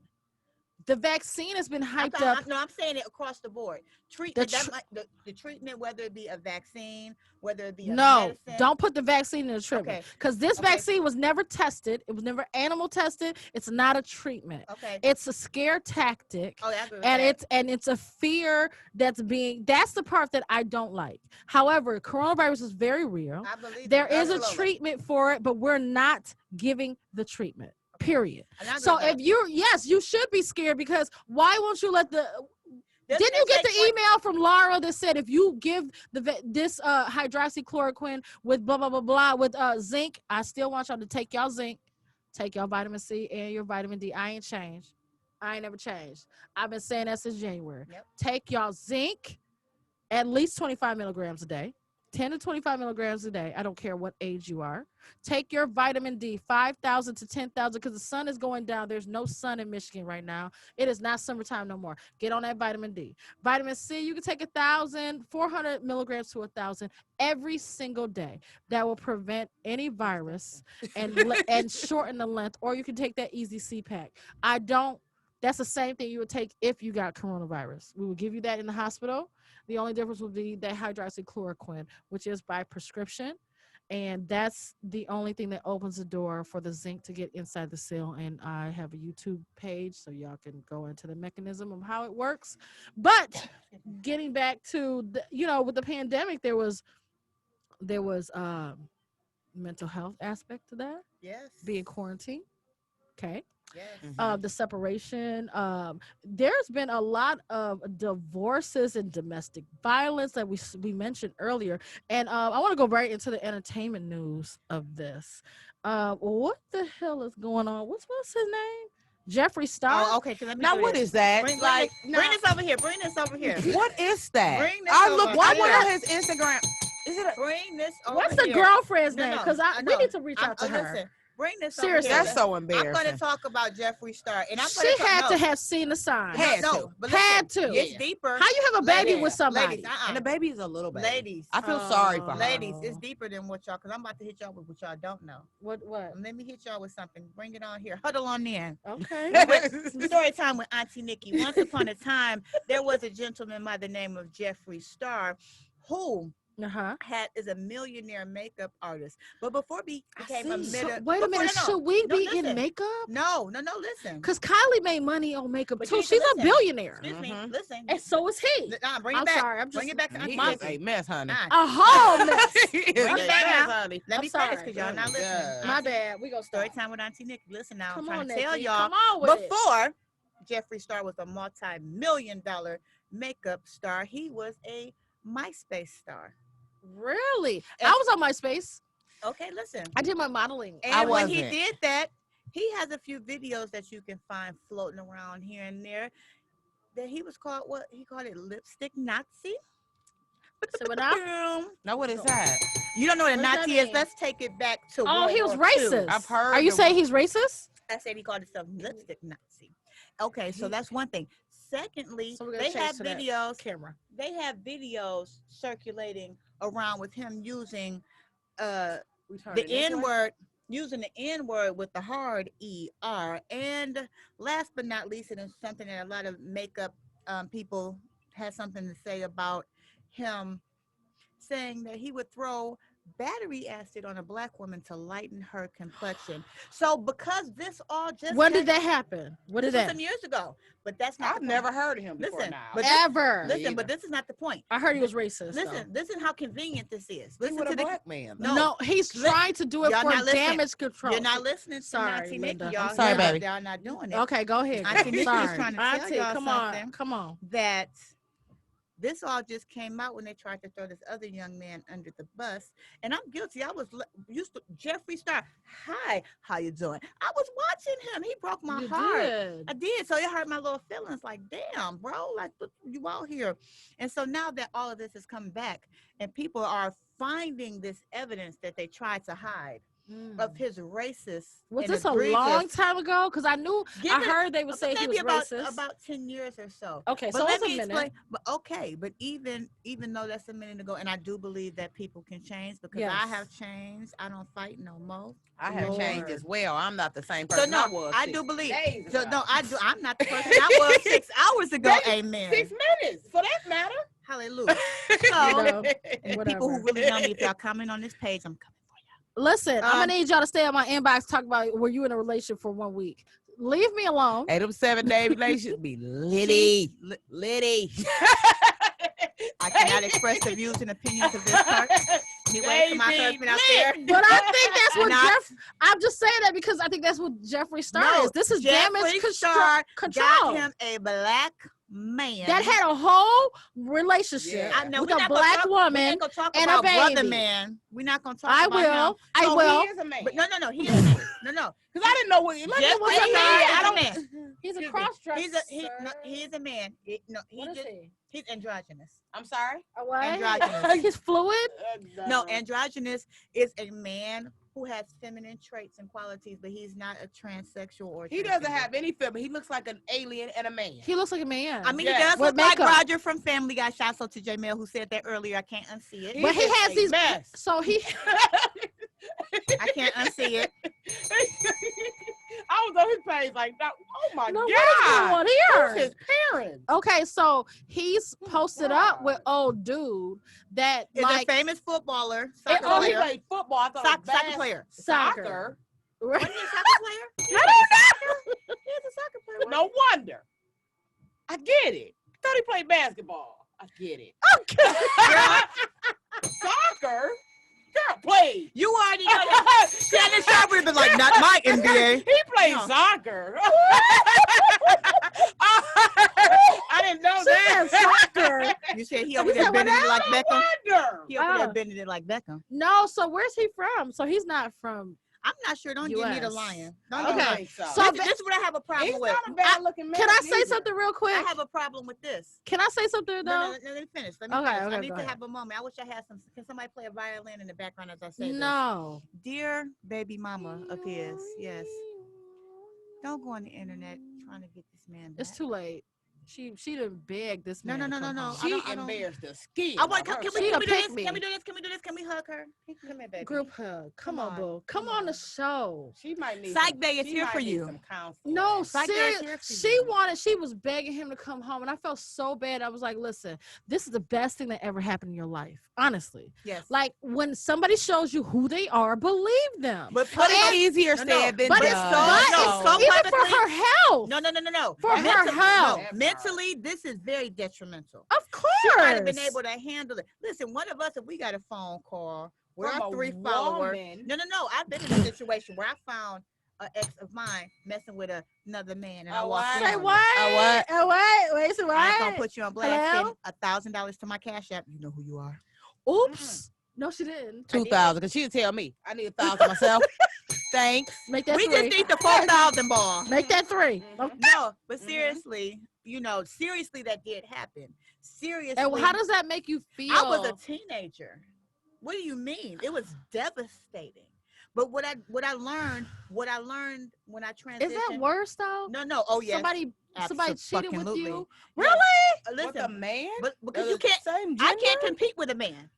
The vaccine has been hyped up. No, I'm saying it across the board. Treatment, the treatment, whether it be a vaccine, whether it be a medicine. Don't put the vaccine in the treatment. Because this vaccine was never tested. It was never animal tested. It's not a treatment. Okay. It's a scare tactic. Oh, I agree with that. It's a fear that's the part that I don't like. However, coronavirus is very real. I believe there is a treatment for it, but we're not giving the treatment. Period. So if you should be scared, because why won't you let didn't you get the email from Laura that said if you give this hydroxychloroquine with blah blah blah blah with zinc, I still want y'all to take y'all zinc, take y'all vitamin C and your vitamin D. I ain't changed. I ain't never changed. I've been saying that since January. Yep. Take y'all zinc at least 25 milligrams a day. 10 to 25 milligrams a day. I don't care what age you are. Take your vitamin D, 5,000 to 10,000, because the sun is going down. There's no sun in Michigan right now. It is not summertime no more. Get on that vitamin D. Vitamin C, you can take 400 milligrams to 1,000 every single day. That will prevent any virus and shorten the length. Or you can take that Easy C pack. That's the same thing you would take if you got coronavirus. We will give you that in the hospital. The only difference would be that hydroxychloroquine, which is by prescription. And that's the only thing that opens the door for the zinc to get inside the cell. And I have a YouTube page, so y'all can go into the mechanism of how it works. But getting back to, with the pandemic, there was mental health aspect to that. Yes. Being quarantined. Okay. the separation. There's been a lot of divorces and domestic violence that we mentioned earlier, and I want to go right into the entertainment news of this. What the hell is going on? What's his name? Jeffree Star. Oh, okay. So let me Now, what is that? Bring this over here. Bring this over here. What is that? Bring this I over look. here. I went on his Instagram. Is it? Bring this over What's the here. girlfriend's No, name? no, Because we need to reach out to her. Listen, bring this Seriously. over here. That's so embarrassing. I'm going to talk about Jeffree Star. And She had to have seen the sign. Had to. But Had listen, to. It's deeper. How you have a baby with somebody? Ladies, And the baby is a little baby. Ladies. I feel sorry for her. Ladies, it's deeper than what y'all, because I'm about to hit y'all with what y'all don't know. What? Let me hit y'all with something. Bring it on here. Huddle on in. Okay. Story time with Auntie Nikki. Once upon a time, there was a gentleman by the name of Jeffree Star who is a millionaire makeup artist. But before he became a millionaire, wait a minute, should we be in makeup? No, listen. Because Kylie made money on makeup But too. She's a billionaire. Excuse me, listen. And so is he. Bring it I'm back. sorry. Bring it back to Auntie He Nikki. is a mess, honey. A whole mess. He is Bring a it back mess, now. honey. Let I'm me sorry. finish because y'all not listening. God. My bad. We gonna Story start. time with Auntie Nikki. Listen now, Come I'm on, trying to tell Nikki. y'all. Come on with Before Jeffree Star was a multi-million-dollar makeup star, he was a MySpace star. Really? I was on MySpace. Okay, listen. I did my modeling. And when he did that, he has a few videos that you can find floating around here and there. That he was called he called it lipstick Nazi. So now what is that? You don't know what a What does Nazi that is? mean? Let's take it back to he was World War II. racist. I've heard. Are you saying he's racist? I said he called himself lipstick Nazi. Okay, so that's one thing. Secondly, So we're gonna they change have to that videos. camera. They have videos circulating around with him using the N-word, using the N-word with the hard ER. And last but not least, and it's something that a lot of makeup people had something to say about him, saying that he would throw battery acid on a black woman to lighten her complexion. So because this all just When did that happen? What did that? Some years ago, but that's not. I've never heard of him before Listen, now. but Ever. Listen, but this is not the point. I heard he was racist. Listen how convenient this is. He Listen with to a black man. No, he's trying to do it Y'all for not listening. damage control. You're not listening. Sorry, Auntie Nikki, Linda. y'all. I'm sorry, baby. Y'all not doing it. Okay, go ahead. Auntie Nikki Sorry. is trying to tell Auntie, y'all come something. on, come on. That this all just came out when they tried to throw this other young man under the bus, and I'm guilty. I was used to Jeffree Star. Hi, how you doing? I was watching him. He broke my heart. I did. So it hurt my little feelings. Like, damn, bro, like you out here. And so now that all of this is coming back, and people are finding this evidence that they tried to hide of his racist. Was this a long time ago? Because I heard they would say he was racist. About 10 years or so. Okay, but so let it's me a minute. explain. But even though that's a minute ago, and I do believe that people can change because I have changed. I don't fight no more. I have changed as well. I'm not the same So person no, I was. I do believe. So No, I do. I'm not the person I was 6 hours ago. Amen. 6 minutes, for that matter. Hallelujah. You know, and people who really know me, if y'all comment on this page, I'm coming. Listen, I'm gonna need y'all to stay on my inbox. Talk about were you in a relationship for 1 week? Leave me alone. Hey, them 7-day relationships be litty. I cannot express the views and opinions of this part. Anyway, to my husband out there. But I think that's what I'm just saying that because I think that's what Jeffree Star is. This is damage control. Got him a black man that had a whole relationship with a black woman and a baby. Brother man. We're not gonna talk about him. I will. He is a man. But no, he is a man. No. Because I didn't know what he looked like. He's a cross-dresser. He is a man. He's androgynous. I'm sorry? What? Androgynous. He's fluid? No, androgynous is a man who has feminine traits and qualities, but he's not a transsexual or he doesn't have any feminine. He looks like an alien and a man. He looks like a man. I mean, he does look like Roger from Family Guy. Shouts out to Jamel who said that earlier. I can't unsee it. But he has these mess. So he I can't unsee it. I was on his page like, oh my God. What is going on here? Who's his parents? Okay, so he's posted up with old dude that is like a famous footballer. He played football. I thought soccer player. Soccer. Wasn't he a soccer player? I don't know. He's a soccer player. No wonder. I get it. I thought he played basketball. I get it. Okay. Soccer? girl, please. You already know that. Shannon Sharp would have been like, not my NBA. He plays soccer. I didn't know that. Soccer. You said he over there bending it like Beckham. He over there Oh. bending it like Beckham. No, so where's he from? So he's not from. I'm not sure. Don't give me the US. lion. I Don't don't give me. think so. So This is what I have a problem He's with. not a bad looking man. Can I say either. something real quick? I have a problem with this. Can I say something though? No, let me finish. Let me Okay, finish. okay, I need go to ahead. have a moment. I wish I had some. Can somebody play a violin in the background as I say this? No. Dear baby mama of his, yes. Don't go on the internet trying to get this man back. It's too late. She done begged this No, man. no, to no, come no, no. home. She embarrassed the skin. I want. of Can her. we She do a this? pick me. Can we do this? Can we do this? Can we hug her? Come here, baby. Group hug. Come Come on, on, boo. Come come on the on. show. She might need. Psych Bay is she here might for need you. some counseling. No, Psych Bay is here seriously. for you. She was begging him to come home, and I felt so bad. I was like, listen, this is the best thing that ever happened in your life. Honestly. Yes. Like when somebody shows you who they are, believe them. But it's easier No, said than But it's done. so, so even for publicly- her health. No. For her health. Mentally, this is very detrimental. Of course. She might have been able to handle it. Listen, one of us, if we got a phone call with From our a 3 followers. woman. No. I've been in a situation where I found an ex of mine messing with another man, and I walked in Say on it. what? Wait, say what? I ain't gonna put you on blast. Hello? Send $1,000 to my Cash App. You know who you are. Oops. No, she didn't. 2,000, because she'd tell me I need 1,000 myself. Thanks. Make that We three. just need the 4,000 ball. Make that three. Okay. No, but seriously, seriously, that did happen. Seriously. And how does that make you feel? I was a teenager. What do you mean? It was devastating. But what I learned when I transitioned. Is that worse though? No. Oh yes. Somebody cheated with Absolutely. you. Yes. Really? With a Listen, man? but because Of you the can't. same I gender? can't compete with a man.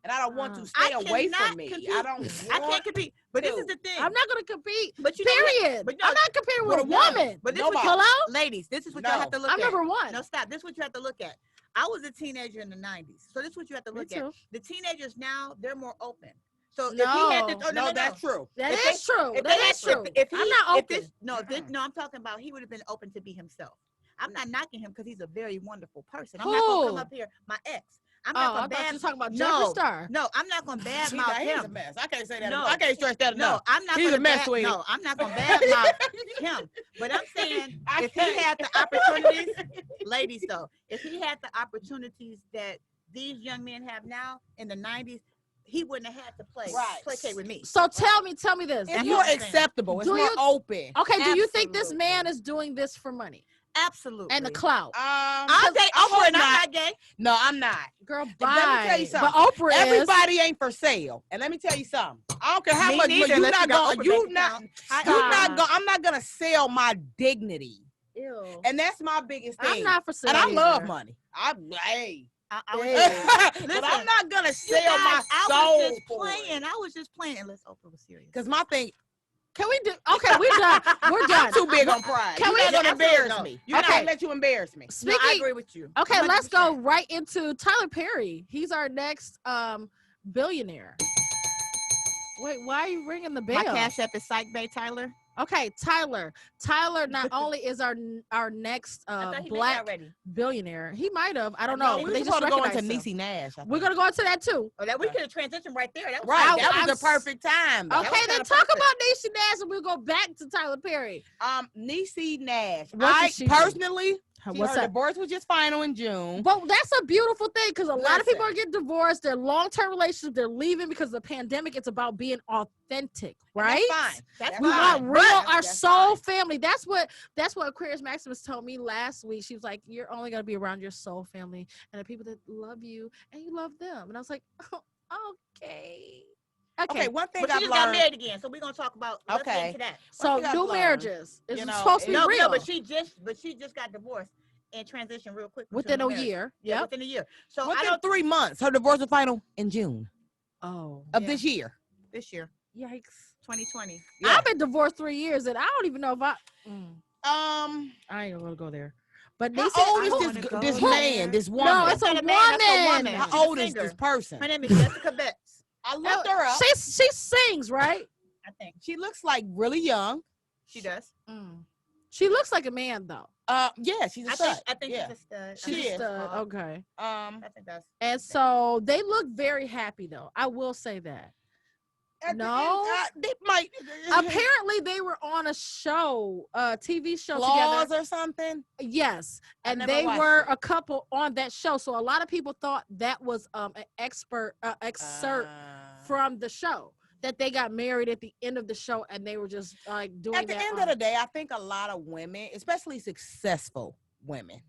And I don't want to I stay away cannot from me. compete. I don't. I can't want compete. But this to. is the thing. I'm not gonna compete. But you know what? Period. But no, I'm not competing with a no, woman. But this Nobody. is what Hello? ladies. This is what No. you have to look I'm at. number one. No, stop. This is what you have to look at. I was a teenager in the 90s. So this is what you have to Me look at. too. The teenagers now, they're more open. So No. if he had to, No, that's true. That If is true. if That they is had- true. If he, I'm not if open. this, no, I'm talking about he would have been open to be himself. I'm not knocking him because he's a very wonderful person. I'm not gonna come Who? up here. My ex. I'm Oh, not I gonna thought you bad. were talking about No. Jeffree Star. No, I'm not gonna bad He's mouth a him. mess. I can't say that. No. I can't stress that No, enough. I'm not He's a gonna mess, bad, sweetie. No, I'm not gonna bad mouth him. But I'm saying I if he can't. had the opportunities, ladies though, if he had the opportunities that these young men have now in the 90s, he wouldn't have had to placate with me. So tell me this. It's That's more what I'm saying. acceptable. It's Do more you- open. Okay, do you think this Absolutely. man is doing this for money Absolutely. and the clout? I'll date I Oprah hope and I'm not. not gay. No, I'm not. Girl, Let bye. me tell you something. But Oprah is. Everybody ain't for sale. And let me tell you something. I don't care how Me much neither, you unless not you got going. Oprah You bank not. account. You not Stop. going. I'm not gonna sell my dignity. Ew. And that's my biggest thing. I'm not for sale. And I love either. money. I was Hey. just- But Listen, I'm not gonna you sell my guys, I soul was just for playing. I was just playing unless Oprah was serious. Because my thing, Can we do? Okay, we're done. We're done. I'm too big on pride. Can You're we- not gonna Absolutely embarrass no. me. You're I can't not. let you embarrass me. No, I Speaking. agree with you. Okay, let's go 100%. right into Tyler Perry. He's our next billionaire. Wait, why are you ringing the bell? My Cash App is Psych Bay Tyler. Okay, Tyler. Tyler not only is our next I thought he made it black already. billionaire. He might have. I don't No, know. we but We're they just supposed to go into recognized him. Niecy Nash. I We're think. gonna go into that too. Oh, that we could have transitioned right there. That was Right, that I'm was the perfect time. though. Okay, then talk about Niecy Nash and we'll go back to Tyler Perry. Niecy Nash. What did she do? Personally, What's her up? divorce was just final in June. But that's a beautiful thing because a lot of people are Listen. getting divorced. They're long-term relationships. They're leaving because of the pandemic. It's about being authentic, right? That's fine. That's We fine. want real, our That's soul fine. family. That's what Aquarius Maximus told me last week. She was like, "You're only gonna be around your soul family and the people that love you and you love them." And I was like, oh, "Okay, Okay, one thing But she I've just got learned. So we're gonna talk about. Let's get Okay. into that. So thing I've new learned, marriages is you know, supposed to be No, real but she just got divorced and transitioned real quick within into a marriage. year. Yeah, Yep. within a year. So I Within don't 3 months, her divorce was final in June Oh, of Yeah. this year. this year, yikes! 2020. Yeah. I've been divorced 3 years and I don't even know if I ain't gonna go there. But How Niecy- old I is wanna this go this there. man, this woman? No, it's a That's not a man, that's a woman. woman. How She's a old is singer. this person? Her name is Jessica Betts. I looked her up. She sings, right? I think She looks like really young. she does. She looks like a man though. Yeah, she's a I stud. think yeah. she's a stud. She She's is. a stud. Okay. I think that's. And so they look very happy though. I will say that. No, they might. Apparently, they were on a show, TV show Claws together or something. Yes, and never they watched were it. a couple on that show. So a lot of people thought that was an excerpt from the show, that they got married at the end of the show, and they were just like doing At the that. end of the day, I think a lot of women, especially successful women,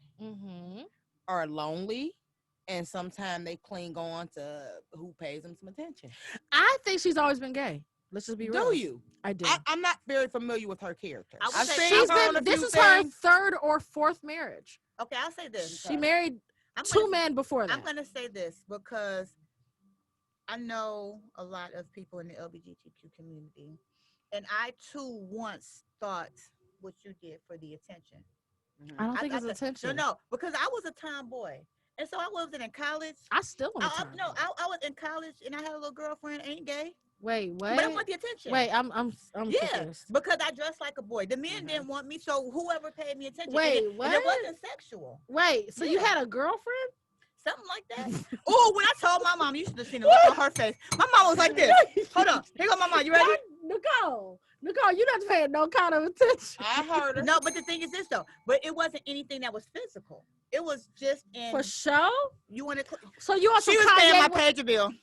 are lonely. And sometimes they cling on to who pays them some attention. I think she's always been gay. Let's just be real. Do you? I do. I'm not very familiar with her character. This is her third or fourth marriage. Okay, I'll say this. She married two men before that. I'm going to say this because I know a lot of people in the LGBTQ community, and I too once thought what you did for the attention. I don't think it's attention. No, because I was a tomboy. And so I wasn't in college. I still want to. I was in college and I had a little girlfriend, ain't gay. Wait, what? But I want the attention. Wait, I'm confused. Because I dressed like a boy. The men didn't want me, so whoever paid me attention. Wait, what? And it wasn't sexual. Wait, so you had a girlfriend? Something like that. Oh, when I told my mom, you should have seen the look on her face. My mom was like this. Hold on. Here go my mom. You ready? Nicole, you're not paying no kind of attention. I heard her. No, but the thing is this though. But it wasn't anything that was physical. It was just in for show. You want to? So you also she was paying my pager bill.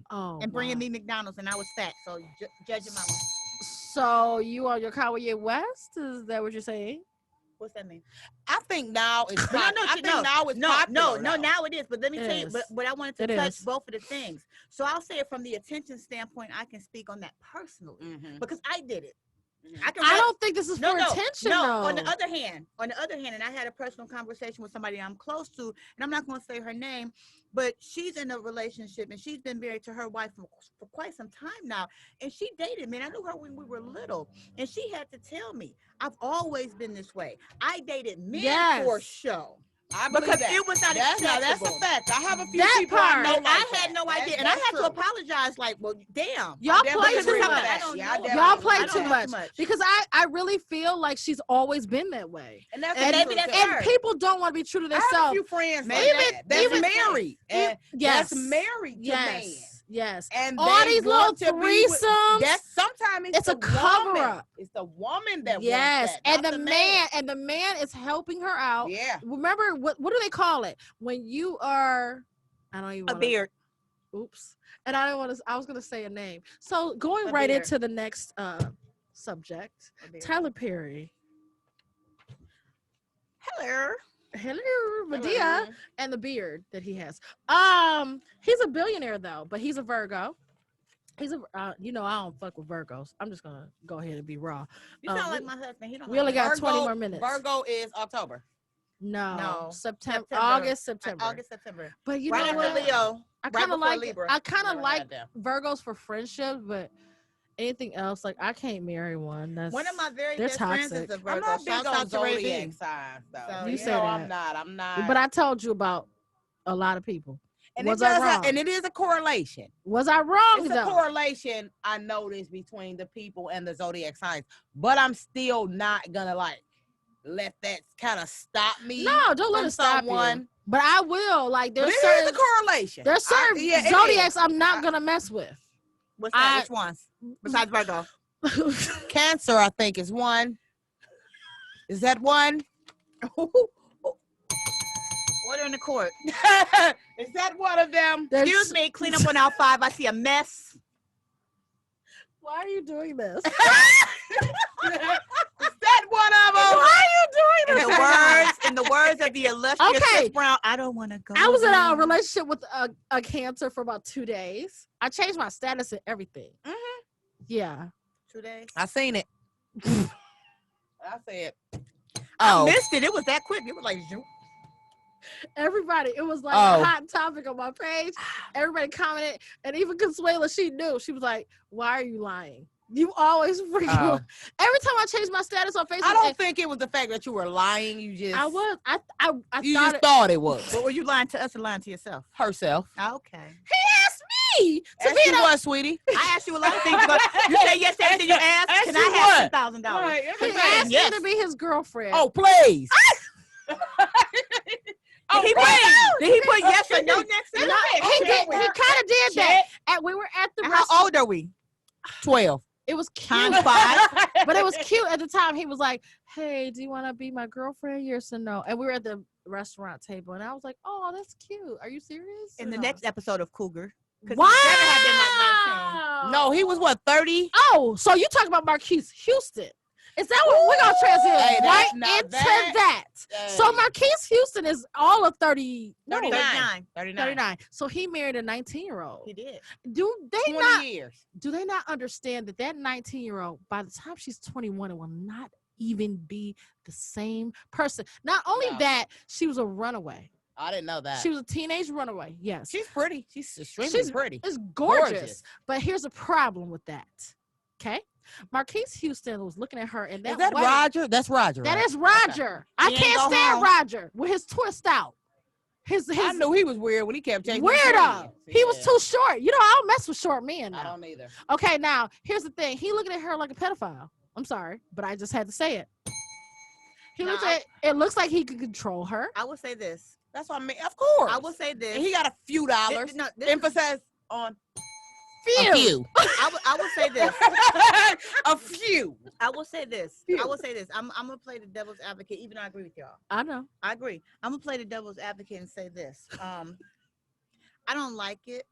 Oh, and bringing me McDonald's, and I was fat. So judging my mom. So you on your Kanye West? Is that what you're saying? What's that mean? I think now it's now it is. But let me tell you, but I wanted to touch both of the things. So I'll say it from the attention standpoint. I can speak on that personally because I did it. I don't think this is for attention. No. On the other hand, and I had a personal conversation with somebody I'm close to, and I'm not going to say her name, but she's in a relationship and she's been married to her wife for quite some time now. And she dated me. And I knew her when we were little, and she had to tell me, I've always been this way. I dated men for show. Because it was not acceptable. That's a fact. I have a few that people part. I know. I had no idea, and I had to apologize. Like, well, damn, y'all play too much. Y'all play too much because I really feel like she's always been that way, and maybe that's and people don't want to be true to themselves. I have a few friends that's married, and that's married to man. Yes, and all these little threesomes. That's sometimes it's a cover up. It's the woman that wants that, and the man is helping her out. Yeah. Remember what do they call it when you are? I don't even a beard. Oops. And I don't want to. I was gonna say a name. So going right into the next subject, Tyler Perry. Hello, Medea, and the beard that he has. He's a billionaire though, but he's a Virgo. He's a, I don't fuck with Virgos. I'm just gonna go ahead and be raw. You sound like my husband. He don't. We only got 20 more minutes. Virgo is October. No, September. August, September. But you know what, Leo. I kind of like Virgos for friendship, but anything else, like I can't marry one. That's one of my very best friends is a Virgo. I'm not big on zodiac signs, though. So, you say that. I'm not. But I told you about a lot of people. And was I wrong? And it is a correlation. Was I wrong? It's a correlation I noticed between the people and the zodiac signs. But I'm still not gonna let that kind of stop me. No, don't let it stop you. But I will. Like there's certain a correlation. There's certain zodiacs I'm not gonna mess with. What's that? Which ones? Besides Virgo. Cancer, I think, is one. Is that one? Order in the court. Is that one of them? Excuse me, clean up on aisle 5. I see a mess. Why are you doing this? Is that one of them? Why are you doing this? In the words of the illustrious Chris Brown, I don't want to go. I was in a relationship with a Cancer for about 2 days. I changed my status and everything. Yeah. 2 days? I seen it. I said, I missed it. It was that quick. It was like, zoom. Everybody, it was like a hot topic on my page. Everybody commented, and even Consuela, she knew. She was like, "Why are you lying? You always freaking." Every time I changed my status on Facebook, I don't think it was the fact that you were lying. You just, I was. I you thought it was. But were you lying to us or lying to yourself? Herself. Okay. He asked me to asked be you what, sweetie? I asked you a lot of things, but you say yes to everything you asked. Can I have $10,000? Right. He asked me to be his girlfriend. Oh, please. Did he put yes or no next to it? No, he kind of did that. And we were at the How old are we? 12. It was cute. Times 5. But it was cute at the time. He was like, hey, do you want to be my girlfriend? Yes or no? And we were at the restaurant table. And I was like, oh, that's cute. Are you serious? In the next episode of Cougar. Wow. No, he was what, 30? Oh, so you talking about Marquise Houston. Is that what we're going to transition right into that? So Marquise Houston is all of 39. 39. So he married a 19-year-old. He did. Do they 20 years. Do they not understand that 19-year-old, by the time she's 21, it will not even be the same person? Not only that, she was a runaway. I didn't know that. She was a teenage runaway. Yes. She's pretty. She's extremely pretty. It's gorgeous. But here's a problem with that. Okay? Marquise Houston was looking at her, and is that Roger? That's Roger. That right? is Roger. Okay. I can't stand Roger with his twist out. I knew he was weird when he kept changing. Weirdo. He was too short. You know, I don't mess with short men. Now. I don't either. Okay, now here's the thing. He looking at her like a pedophile. I'm sorry, but I just had to say it. It looks like he could control her. I will say this. That's what I mean. Of course. I will say this. And he got a few dollars. Emphasis on few. A few. I will say this. A few. I will say this. I will say this. I'm gonna play the devil's advocate, even though I agree with y'all. I know. I agree. I'm gonna play the devil's advocate and say this. I don't like it.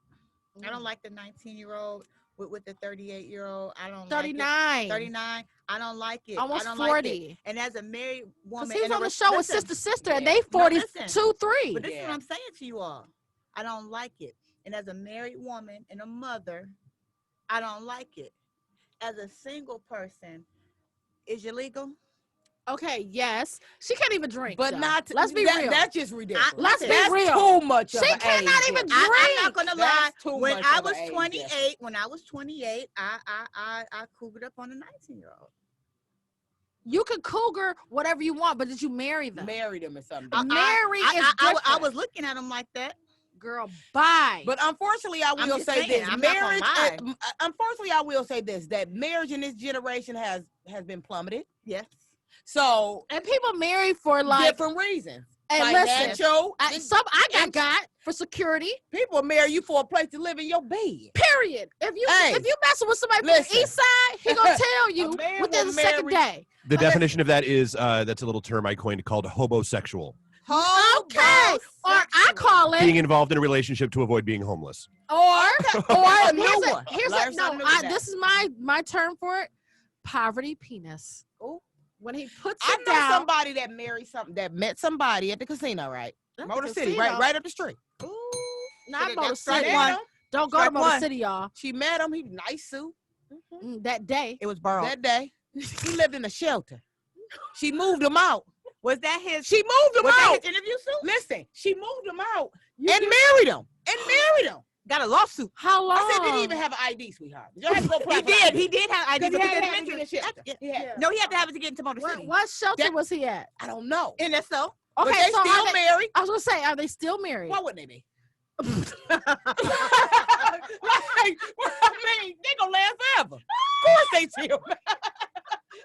I don't like the 19-year-old with the 38-year-old. I don't 39. Like it. 39. I don't like it. Almost I don't 40. Like it. And as a married woman, he was on the show with Sister, and they 42, 3. But this is what I'm saying to you all. I don't like it. And as a married woman and a mother, I don't like it. As a single person, is you legal? Okay, yes. She can't even drink. But let's be real. That's just ridiculous. Let's be real. That's too much of She cannot even drink. I'm not gonna lie. When I was 28, I cougared up on a 19-year-old. You could cougar whatever you want, but did you marry them? Marry them or something. I was looking at them like that. Girl, bye. But unfortunately, I will say this: marriage. Unfortunately, I will say this: that marriage in this generation has been plummeted. Yes. So and people marry for like different reasons. And financial. I got for security. People marry you for a place to live in your bed. Period. If you messing with somebody from the east side, he gonna tell you within the second day. The definition of that is that's a little term I coined called hobosexual. Okay. Or I call it being involved in a relationship to avoid being homeless. Or this is my term for it. Poverty penis. Oh. When he puts it down. I know somebody that met somebody at the casino, right? Motor City, right up the street. Ooh, not Motor City. Don't go to Motor City, y'all. She met him. He was nice suit. That day. It was Burrow. That day. He lived in a shelter. She moved him out. Was that his? She moved him out. That his interview suit? Listen, she moved him out and married him. Got a lawsuit. How long? I said, did he even have an ID, sweetheart? Did you have to go he did. He did have ID. He had to get No, he had to have it to get into Motor City. What shelter was he at? I don't know. NSO. Okay, but they still married. I was gonna say, are they still married? Why wouldn't they be? They gonna last forever. Of course they still married.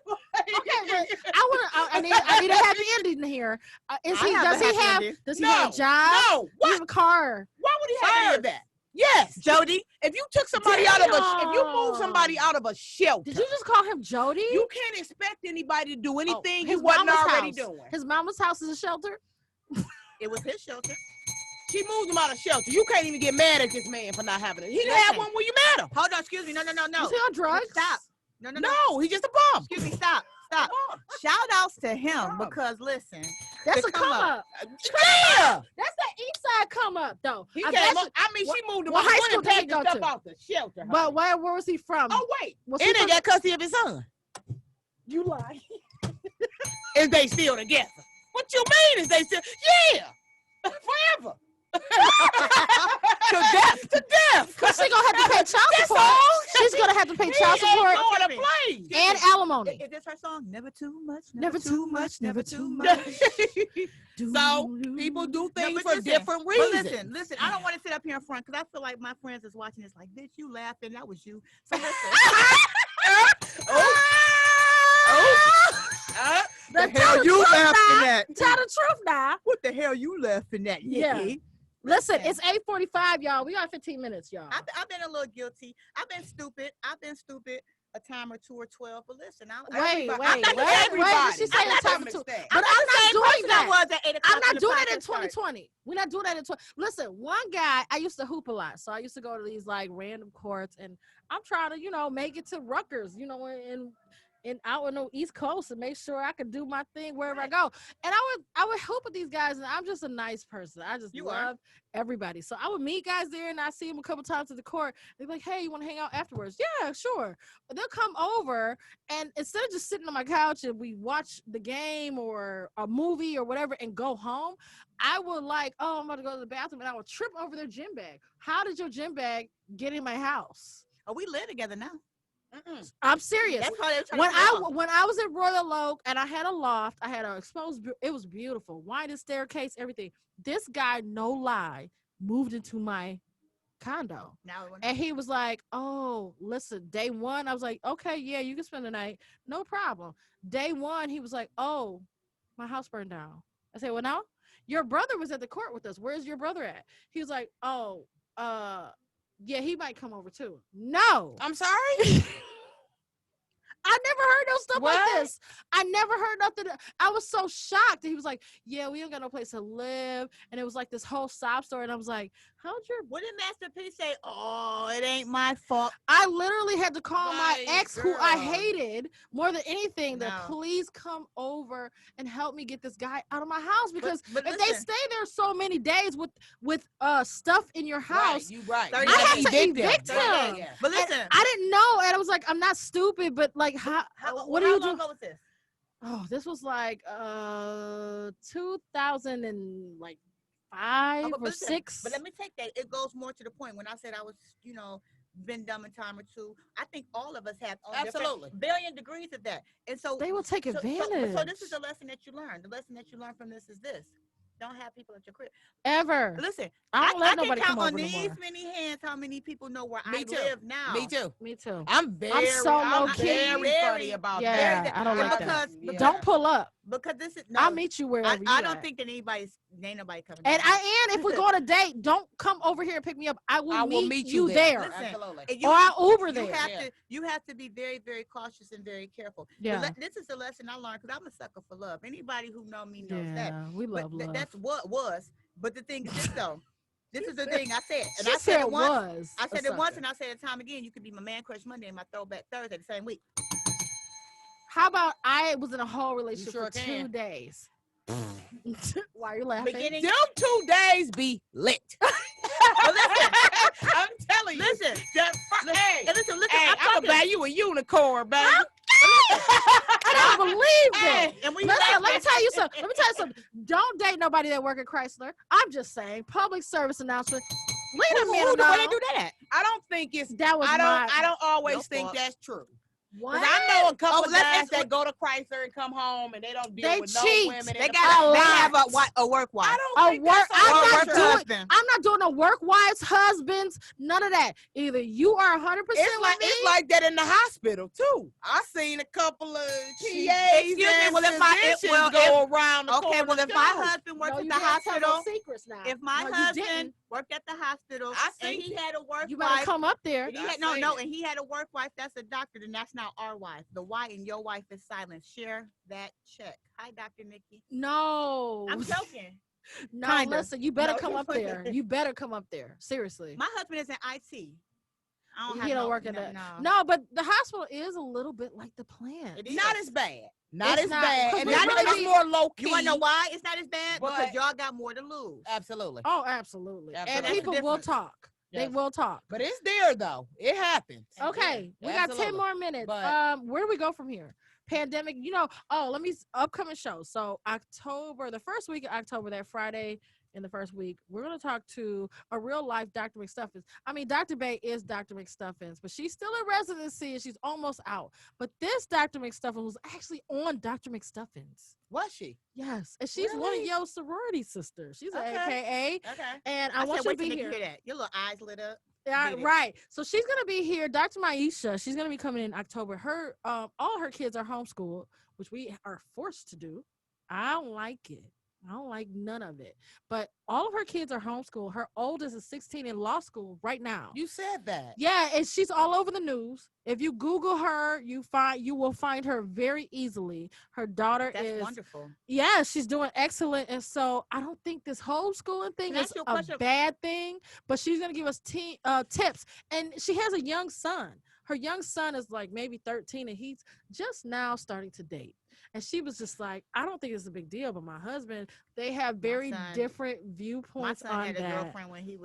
Okay, I need a happy ending here. Does he have a job? No. What? He have a car? Why would he have any of that? Yes, Jody. If you took somebody if you move somebody out of a shelter. Did you just call him Jody? You can't expect anybody to do anything he wasn't already doing. His mama's house is a shelter? It was his shelter. She moved him out of shelter. You can't even get mad at this man for not having it. He didn't have one when you met him. Hold on, excuse me. No. Is he on drugs? Stop. No, he's just a bum. Excuse me, stop. Shout outs to him because listen. That's a come up. Yeah. That's the east side come up though. He came up. She moved him what out. high school did he go to? Out the shelter. But where was he from? Oh wait. And they got custody of his son. You lie. Is they still together? What you mean is they still? Yeah. Forever. To death. Cause she's gonna have to pay child support. She's gonna have to pay child support and alimony. Is this her song? Never too much. Never too much. Never too much. So people do things for different reasons. But listen. I don't want to sit up here in front because I feel like my friends is watching this. Like, bitch, you laughing? That was you. So listen. The hell you laughing at? Tell the truth now. What the hell you laughing at? Yeah. Listen, it's 8:45, y'all. We got 15 minutes, y'all. I've been a little guilty. I've been stupid a time or 2 or 12. But listen, wait. Everybody. She said a time or 2. But I'm not doing that. I'm not doing that in 2020. We're not doing that in 2020. Listen, one guy, I used to hoop a lot. So I used to go to these like random courts, and I'm trying to, make it to Rutgers, and out on the East Coast and make sure I could do my thing wherever I go. And I would hoop with these guys, and I'm just a nice person. I just love everybody. So I would meet guys there, and I see them a couple times at the court. They'd be like, "Hey, you want to hang out afterwards?" Yeah, sure. But they'll come over, and instead of just sitting on my couch and we watch the game or a movie or whatever and go home, I would I'm about to go to the bathroom, and I would trip over their gym bag. How did your gym bag get in my house? Oh, we live together now. I'm serious. When I was at Royal Oak and I had a loft, I had an exposed. It was beautiful, winding staircase, everything. This guy, no lie, moved into my condo, and he was like, "Oh, listen, day one." I was like, "Okay, yeah, you can spend the night, no problem." Day one, he was like, "Oh, my house burned down." I said, "Well, no, your brother was at the court with us. Where's your brother at?" He was like, "Oh, yeah, he might come over too." No, I'm sorry. I never heard no stuff like this. I never heard nothing. I was so shocked. He was like, "Yeah, we don't got no place to live," and it was like this whole sob story. And I was like, What did Master P say? "Oh, it ain't my fault." I literally had to call my ex, who I hated more than anything, to please come over and help me get this guy out of my house, because but if they stay there so many days with stuff in your house, right. I had to evict him. Yeah. But listen, I didn't know, and I was like, I'm not stupid, but like, what do you do? How long ago was this? Oh, this was like 2005 or 6. But let me take that. It goes more to the point. When I said I was, been dumb a time or two, I think all of us have absolutely billion degrees of that. And so they will take advantage. So this is the lesson that you learn. The lesson that you learn from this is this: don't have people at your crib ever. Listen, I don't let nobody can come count over on these no many hands how many people know where Me I too. live now. Me too. I'm very funny about that. Yeah, I don't like that. Because don't pull up. Because this is I'll meet you wherever you I don't at. think that ain't nobody coming. And if we go on a date, don't come over here and pick me up. I will meet you there. Listen, absolutely. or I'll Uber there. You have to be very, very cautious and very careful. Yeah. This is the lesson I learned, because I'm a sucker for love. Anybody who know me knows Yeah, that. we love love. That's what was. But the thing is this though. This is the thing I said. And I said it once. I said it once, and I said it time again. You could be my man crush Monday and my throwback Thursday the same week. How about I was in a whole relationship sure for 2 days? Why are you laughing? Them 2 days be lit. I'm telling you. Listen. Hey, listen. I'm gonna buy you a unicorn, baby. I don't believe that. And Listen, let me tell you something. Don't date nobody that work at Chrysler. I'm just saying. Public service announcement. Leave them men alone. Where they do that at? I don't think it's. That was I don't always Your think fault. that's true. What? Because I know a couple guys that go to Chrysler and come home and they don't deal with cheat. no women. They have a work wife. I don't think that's I'm not doing no work wives, husbands, none of that. Either you are 100% with me. It's like that in the hospital too. I seen a couple of TAs go around the corner. Well, if my husband worked at the hospital, secrets now. if my husband worked at the hospital and he had a work you wife, better come up there. and he had a work wife that's a doctor, then that's not our wife. The Y in your wife is silent. Share that check. Hi, Dr. Nikki. No. I'm joking. No, Kinda. listen, you better come up there. You better come up there. Seriously. My husband is in IT. He don't work at that. No, but the hospital is a little bit like the plant. It is. Not as bad. Not as bad. And it's more low key. You want to know why it's not as bad? But because y'all got more to lose. Absolutely. Oh, absolutely. And Absolutely. people will talk. Yes. They will talk. But it's there though. It happens. Okay, we got 10 more minutes. But, where do we go from here? Pandemic, upcoming shows. So the first week of October, that Friday in the first week, we're going to talk to a real life Dr. McStuffins. I mean, Dr. Bay is Dr. McStuffins, but she's still in residency and she's almost out. But this Dr. McStuffins was actually on Dr. McStuffins. Was she? Yes. And she's one of your sorority sisters. She's an AKA. Okay. And I want you to be here. Hear that. Your little eyes lit up. Yeah, right. So she's gonna be here. Dr. Maisha, she's gonna be coming in October. Her all her kids are homeschooled, which we are forced to do. I don't like it. I don't like none of it. But all of her kids are homeschooled. Her oldest is 16 in law school right now. You said that. Yeah, and she's all over the news. If you Google her, you will find her very easily. Her daughter is wonderful. Yeah, she's doing excellent. And so I don't think this homeschooling thing is a bad thing, but she's gonna give us tips. And she has a young son. Her young son is like maybe 13, and he's just now starting to date. And she was just like, I don't think it's a big deal, but my husband, they have very different viewpoints on that. My son had a girlfriend when he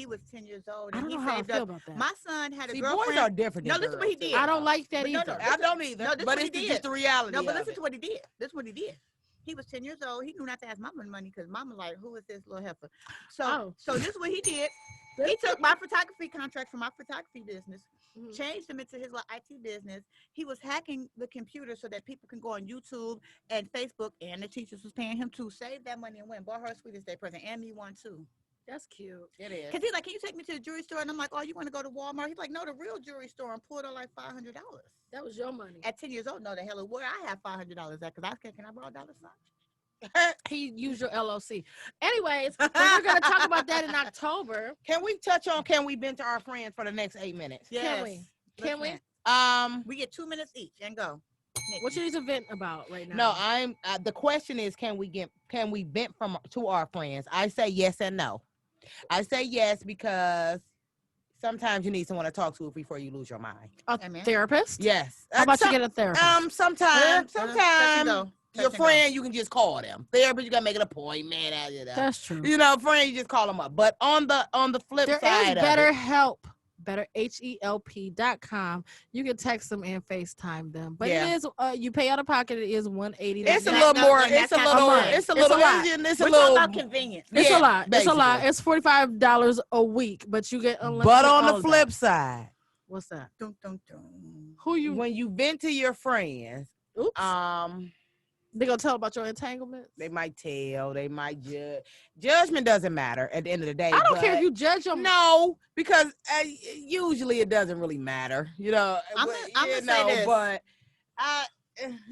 was 10 years old. And I don't know how I feel about that. My son had a girlfriend. Boys are different. No, listen to what he did. I don't like that either. I don't either. No, but it's just the reality. No, but listen to what he did. This is what he did. He was 10 years old. He knew not to ask mama money because mama like, who is this little heifer? So this is what he did. He took my photography contract from my photography business, changed them into his little IT business. He was hacking the computer so that people can go on YouTube and Facebook, and the teachers was paying him to save that money and win. Bought her a Sweetest Day present, and me one too. That's cute. It is. Because he's like, can you take me to the jewelry store? And I'm like, oh, you want to go to Walmart? He's like, no, the real jewelry store, and pulled out like $500. That was your money. At 10 years old, no, the hell where I have $500 at, because can I borrow dollar sign? He used your LLC. Anyways, we're going to talk about that in October. Can we touch on can we vent to our friends for the next 8 minutes? Yes. Can we? We get 2 minutes each and go. What you need to vent about right now? No, I'm. The question is, can we vent to our friends? I say yes and no. I say yes because sometimes you need someone to talk to before you lose your mind. A therapist? Yes. How about you get a therapist? Sometimes your friend, you can just call them. Therapist, you gotta make an appointment. That's true. Friend, you just call them up. But on the flip there side, is BetterHelp. BetterHelp.com. You can text them and FaceTime them, but it is you pay out of pocket. It is $180. It's a little more. It's a little. It's a little. It's a little about convenience. It's a lot. It's a lot. It's $45 a week, but you get unlimited. But on the flip side, what's that? Dun, dun, dun. When you vent to your friends, they gonna tell about your entanglements. They might tell. They might judge. Judgment doesn't matter at the end of the day. I don't care if you judge them. No, because usually it doesn't really matter. I'm gonna say this. But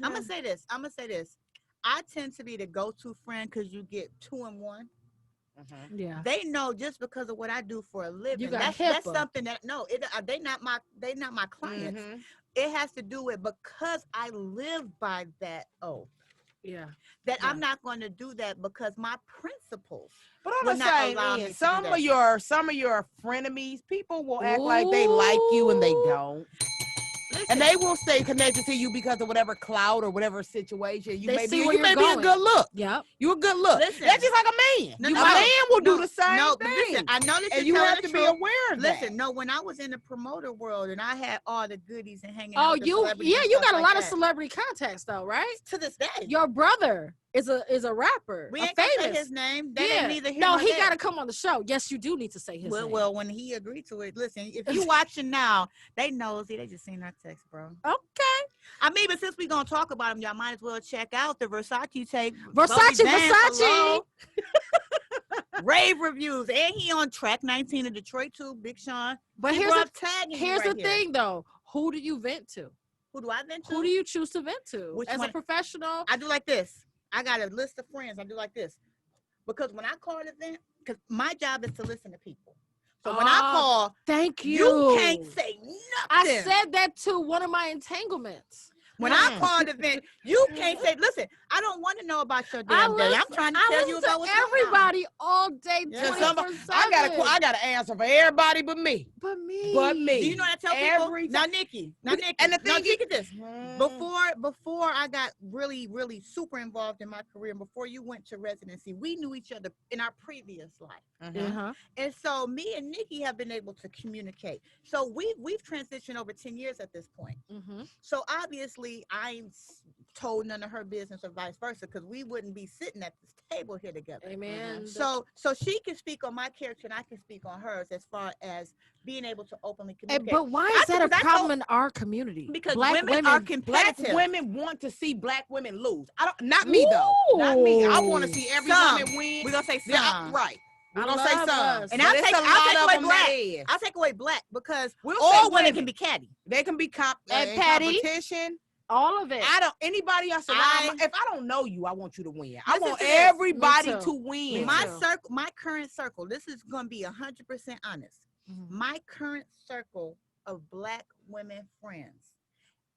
I'm gonna say this. I tend to be the go-to friend because you get 2 in 1. Yeah, they know just because of what I do for a living. That's something that they not my clients. Mm-hmm. It has to do with because I live by that oath. Yeah. I'm not going to do that because my principles. But on the same end, some of your frenemies, people will act like they like you and they don't. Listen. And they will stay connected to you because of whatever clout or whatever situation you may be. You may be a good look. Yep. You a good look. Listen, that's just like a man. A man will do the same thing. Listen, I know this and you have to be aware of that. Listen, no, when I was in the promoter world and I had all the goodies and hanging out. Oh, you got a lot of celebrity contacts though, right? To this day. Your brother is a rapper. We ain't gonna say his name. That ain't neither here nor he there. Gotta come on the show. Yes, you do need to say his name. Well, when he agreed to it, listen, if you watching now, they nosy. They just seen our text, bro. Okay. I mean, but since we gonna talk about him, y'all might as well check out the Versace tape. Versace. Rave reviews, and he on track 19 of Detroit too. Big Sean. But here's the thing, though. Who do you vent to? Who do I vent to? Who do you choose to vent to? As a professional? I do like this. I got a list of friends. I do like this. Because when I call an event, because my job is to listen to people. So when I call, thank you. You can't say nothing. I said that to one of my entanglements. When I call an event, you can't say, listen, I don't want to know about your damn day. I'm trying to tell you about what's everybody all day. I got an answer for everybody but me. But me. Do you know what I tell people? Now, Nikki. And the thing is this. Before I got really, really super involved in my career, before you went to residency, we knew each other in our previous life. And so me and Nikki have been able to communicate. So we've transitioned over 10 years at this point. So obviously, I ain't told none of her business or vice versa because we wouldn't be sitting at this table here together. Amen. So she can speak on my character and I can speak on hers as far as being able to openly communicate. But why is that a problem in our community? Because women are competitive. Black women want to see black women lose. Not me though. Not me. I want to see every woman win. We're gonna say some. Right. I'm gonna say some. And I'll take away black because all women can be catty. They can be petty. competition. All of it. Anybody else around. If I don't know you, I want you to win. I want to everybody to win. My current circle. This is going to be 100% honest. Mm-hmm. My current circle of Black women friends.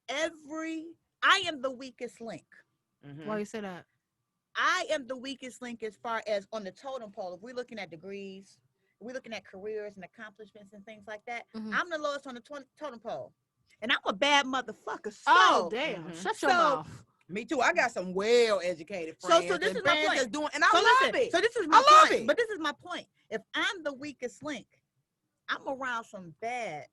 I am the weakest link. Mm-hmm. Why you say that? I am the weakest link as far as on the totem pole. If we're looking at degrees, if we're looking at careers and accomplishments and things like that, I'm the lowest on the totem pole. And I'm a bad motherfucker. So, damn. Shut your mouth. Me too. I got some well-educated friends. So this is my point. And I love it. So this is my point. But this is my point. If I'm the weakest link, I'm around some bad.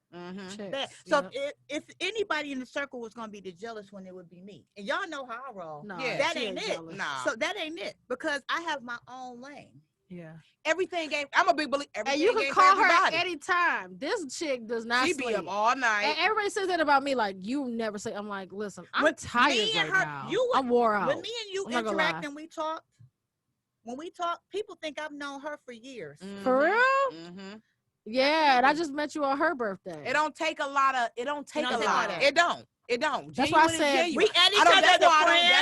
So if anybody in the circle was going to be the jealous one, it would be me. And y'all know how I roll. No, that ain't it. No. So that ain't it. Because I have my own lane. Yeah. Everything game. I'm a big believer. And you can call her anytime. This chick does not sleep. She be up all night. And everybody says that about me. Like, you never say. I'm like, listen, I'm tired right now. I'm wore out. When me and you interact and we talk, people think I've known her for years. For real? Yeah, and I just met you on her birthday. It don't take a lot. It don't. That's why I said we at each other. That's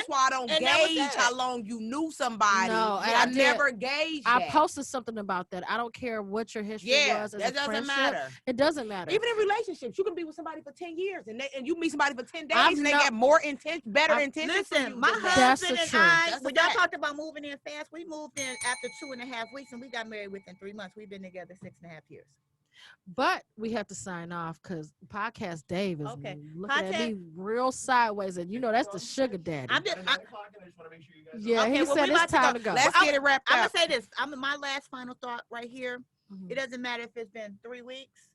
why I don't gauge how long you knew somebody. No, and I never gauged that. I posted something about that. I don't care what your history was. As that doesn't matter. It doesn't matter. Even in relationships, you can be with somebody for 10 years and you meet somebody for 10 days and they get more better intentions. Listen, my husband and I, when y'all talked about moving in fast, we moved in after 2.5 weeks and we got married within 3 months. We've been together 6.5 years. But we have to sign off because Podcast Dave is looking at me real sideways, and you know that's the sugar daddy. He said it's time to go. Let's get it wrapped up. I'm gonna say this. My last final thought right here. It doesn't matter if it's been 3 weeks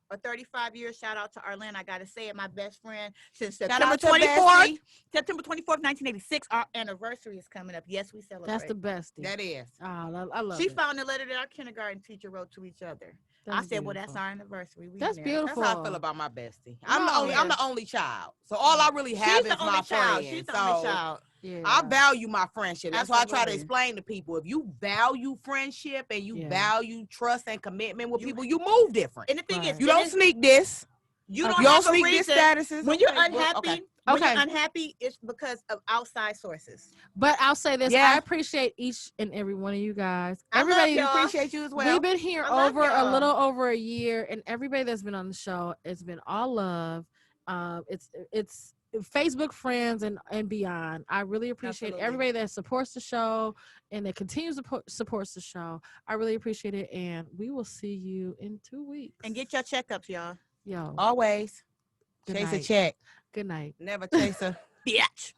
or 35 years. Shout out to Arlene. I gotta say it, my best friend since September 24th. September 24th, 1986. Our anniversary is coming up. Yes, we celebrate. That's the bestie. That is. Oh, I love She it. found a letter that our kindergarten teacher wrote to each other. I said, well, that's our anniversary. That's beautiful. That's how I feel about my bestie. I'm the only child. So all I really have is my friend. She's the only child. Yeah. I value my friendship. That's why I try to explain to people. If you value friendship and you value trust and commitment with people, you move different. And the thing is, you don't sneak this. You don't sneak this statuses. When you're unhappy, when you're unhappy, it's because of outside sources. But I'll say this: I appreciate each and every one of you guys. Everybody appreciate you as well. We've been here a little over a year, and everybody that's been on the show, it's been all love. It's Facebook friends and beyond. I really appreciate everybody that supports the show and that continues to supports the show. I really appreciate it, and we will see you in 2 weeks. And get your checkups, y'all. Yo, always chase a check. Good night. Never chase a bitch.